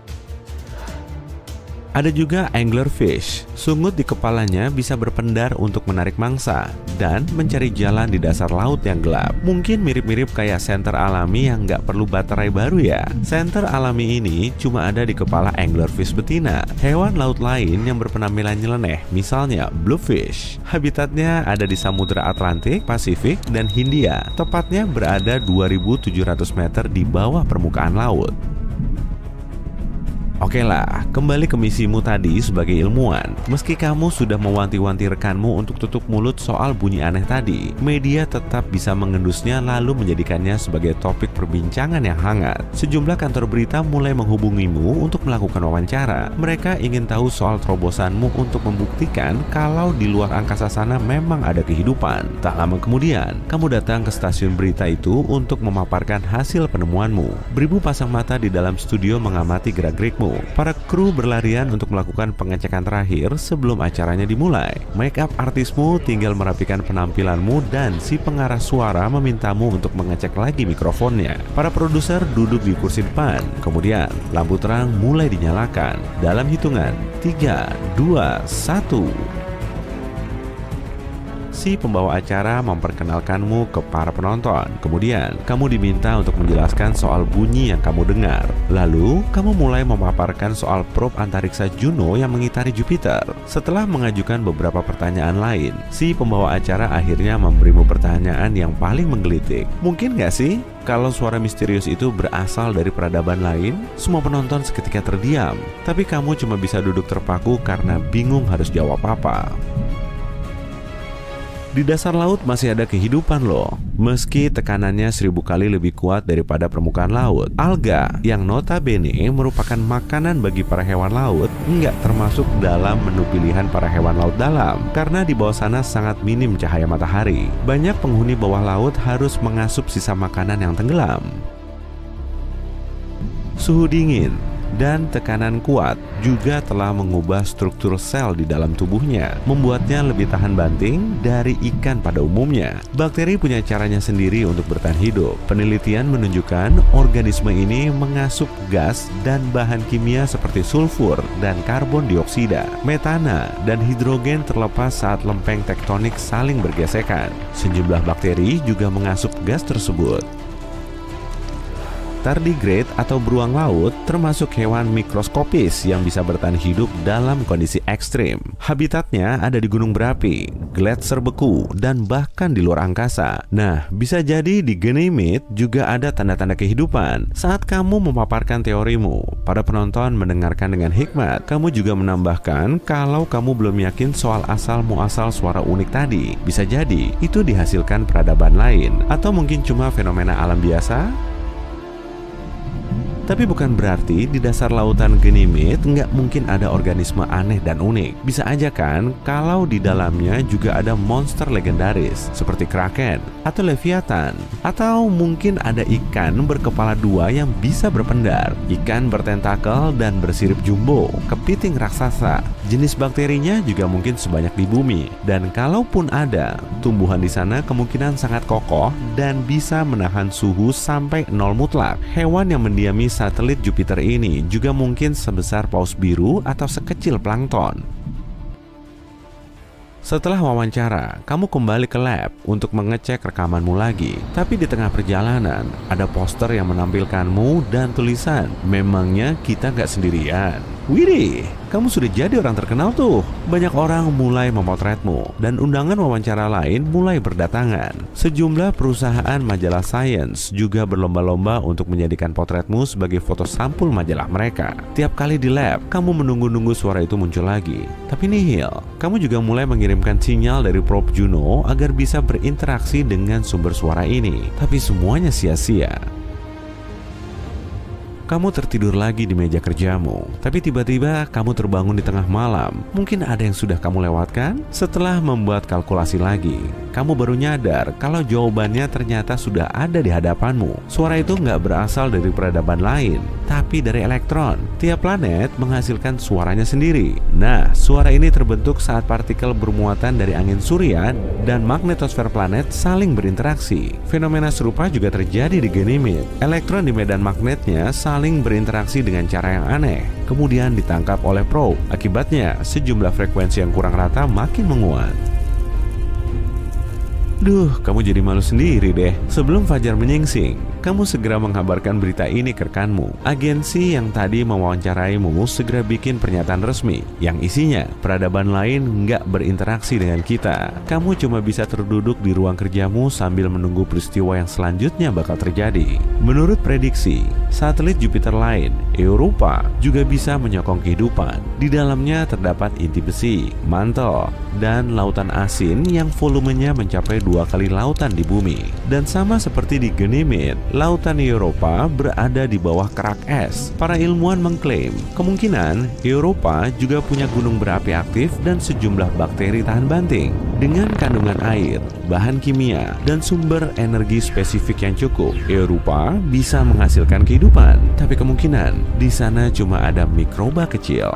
Ada juga anglerfish. Sungut di kepalanya bisa berpendar untuk menarik mangsa dan mencari jalan di dasar laut yang gelap. Mungkin mirip-mirip kayak senter alami yang nggak perlu baterai baru ya. Senter alami ini cuma ada di kepala anglerfish betina. Hewan laut lain yang berpenampilan nyeleneh, misalnya bluefish. Habitatnya ada di Samudra Atlantik, Pasifik, dan Hindia. Tepatnya berada 2.700 meter di bawah permukaan laut. Oke lah, kembali ke misimu tadi sebagai ilmuwan. Meski kamu sudah mewanti-wanti rekanmu untuk tutup mulut soal bunyi aneh tadi, media tetap bisa mengendusnya lalu menjadikannya sebagai topik perbincangan yang hangat. Sejumlah kantor berita mulai menghubungimu untuk melakukan wawancara. Mereka ingin tahu soal terobosanmu untuk membuktikan kalau di luar angkasa sana memang ada kehidupan. Tak lama kemudian, kamu datang ke stasiun berita itu untuk memaparkan hasil penemuanmu. Beribu pasang mata di dalam studio mengamati gerak-gerikmu. Para kru berlarian untuk melakukan pengecekan terakhir sebelum acaranya dimulai. Make up artismu tinggal merapikan penampilanmu dan si pengarah suara memintamu untuk mengecek lagi mikrofonnya. Para produser duduk di kursi depan. Kemudian lampu terang mulai dinyalakan. Dalam hitungan 3, 2, 1. Si pembawa acara memperkenalkanmu ke para penonton. Kemudian, kamu diminta untuk menjelaskan soal bunyi yang kamu dengar. Lalu, kamu mulai memaparkan soal probe antariksa Juno yang mengitari Jupiter. Setelah mengajukan beberapa pertanyaan lain, si pembawa acara akhirnya memberimu pertanyaan yang paling menggelitik. Mungkin nggak sih kalau suara misterius itu berasal dari peradaban lain? Semua penonton seketika terdiam, tapi kamu cuma bisa duduk terpaku karena bingung harus jawab apa. Di dasar laut masih ada kehidupan loh. Meski tekanannya 1000 kali lebih kuat daripada permukaan laut, alga yang notabene merupakan makanan bagi para hewan laut nggak termasuk dalam menu pilihan para hewan laut dalam karena di bawah sana sangat minim cahaya matahari. Banyak penghuni bawah laut harus mengasup sisa makanan yang tenggelam. Suhu dingin dan tekanan kuat juga telah mengubah struktur sel di dalam tubuhnya, membuatnya lebih tahan banting dari ikan pada umumnya. Bakteri punya caranya sendiri untuk bertahan hidup. Penelitian menunjukkan organisme ini mengasup gas dan bahan kimia seperti sulfur dan karbon dioksida, metana, dan hidrogen terlepas saat lempeng tektonik saling bergesekan. Sejumlah bakteri juga mengasup gas tersebut. Tardigrade atau beruang laut termasuk hewan mikroskopis yang bisa bertahan hidup dalam kondisi ekstrim. Habitatnya ada di gunung berapi, gletser beku, dan bahkan di luar angkasa. Nah, bisa jadi di Ganymede juga ada tanda-tanda kehidupan. Saat kamu memaparkan teorimu, para penonton mendengarkan dengan hikmat. Kamu juga menambahkan kalau kamu belum yakin soal asal-muasal suara unik tadi. Bisa jadi itu dihasilkan peradaban lain, atau mungkin cuma fenomena alam biasa. Tapi bukan berarti di dasar lautan Ganymede nggak mungkin ada organisme aneh dan unik. Bisa aja kan kalau di dalamnya juga ada monster legendaris seperti kraken atau leviathan. Atau mungkin ada ikan berkepala dua yang bisa berpendar, ikan bertentakel dan bersirip jumbo, kepiting raksasa. Jenis bakterinya juga mungkin sebanyak di bumi. Dan kalaupun ada, tumbuhan di sana kemungkinan sangat kokoh dan bisa menahan suhu sampai 0 mutlak. Hewan yang mendiami satelit Jupiter ini juga mungkin sebesar paus biru atau sekecil plankton. Setelah wawancara, kamu kembali ke lab untuk mengecek rekamanmu lagi. Tapi di tengah perjalanan, ada poster yang menampilkanmu dan tulisan, "Memangnya kita nggak sendirian?" Widih, kamu sudah jadi orang terkenal tuh. Banyak orang mulai memotretmu dan undangan wawancara lain mulai berdatangan. Sejumlah perusahaan majalah sains juga berlomba-lomba untuk menjadikan potretmu sebagai foto sampul majalah mereka. Tiap kali di lab, kamu menunggu-nunggu suara itu muncul lagi. Tapi nihil, kamu juga mulai mengirimkan sinyal dari probe Juno agar bisa berinteraksi dengan sumber suara ini. Tapi semuanya sia-sia. Kamu tertidur lagi di meja kerjamu, tapi tiba-tiba kamu terbangun di tengah malam. Mungkin ada yang sudah kamu lewatkan? Setelah membuat kalkulasi lagi, kamu baru nyadar kalau jawabannya ternyata sudah ada di hadapanmu. Suara itu nggak berasal dari peradaban lain, tapi dari elektron. Tiap planet menghasilkan suaranya sendiri. Nah, suara ini terbentuk saat partikel bermuatan dari angin surya dan magnetosfer planet saling berinteraksi. Fenomena serupa juga terjadi di Ganymede. Elektron di medan magnetnya saling berinteraksi dengan cara yang aneh, kemudian ditangkap oleh probe. Akibatnya, sejumlah frekuensi yang kurang rata makin menguat. Duh, kamu jadi malu sendiri deh. Sebelum fajar menyingsing, kamu segera mengabarkan berita ini ke rekanmu. Agensi yang tadi mewawancaraimu segera bikin pernyataan resmi yang isinya peradaban lain nggak berinteraksi dengan kita. Kamu cuma bisa terduduk di ruang kerjamu sambil menunggu peristiwa yang selanjutnya bakal terjadi. Menurut prediksi, satelit Jupiter lain, Europa, juga bisa menyokong kehidupan. Di dalamnya terdapat inti besi, mantel, dan lautan asin yang volumenya mencapai 2 kali lautan di bumi. Dan sama seperti di Ganymede, lautan Europa berada di bawah kerak es. Para ilmuwan mengklaim kemungkinan Europa juga punya gunung berapi aktif dan sejumlah bakteri tahan banting. Dengan kandungan air, bahan kimia, dan sumber energi spesifik yang cukup, Europa bisa menghasilkan kehidupan. Tapi kemungkinan di sana cuma ada mikroba kecil.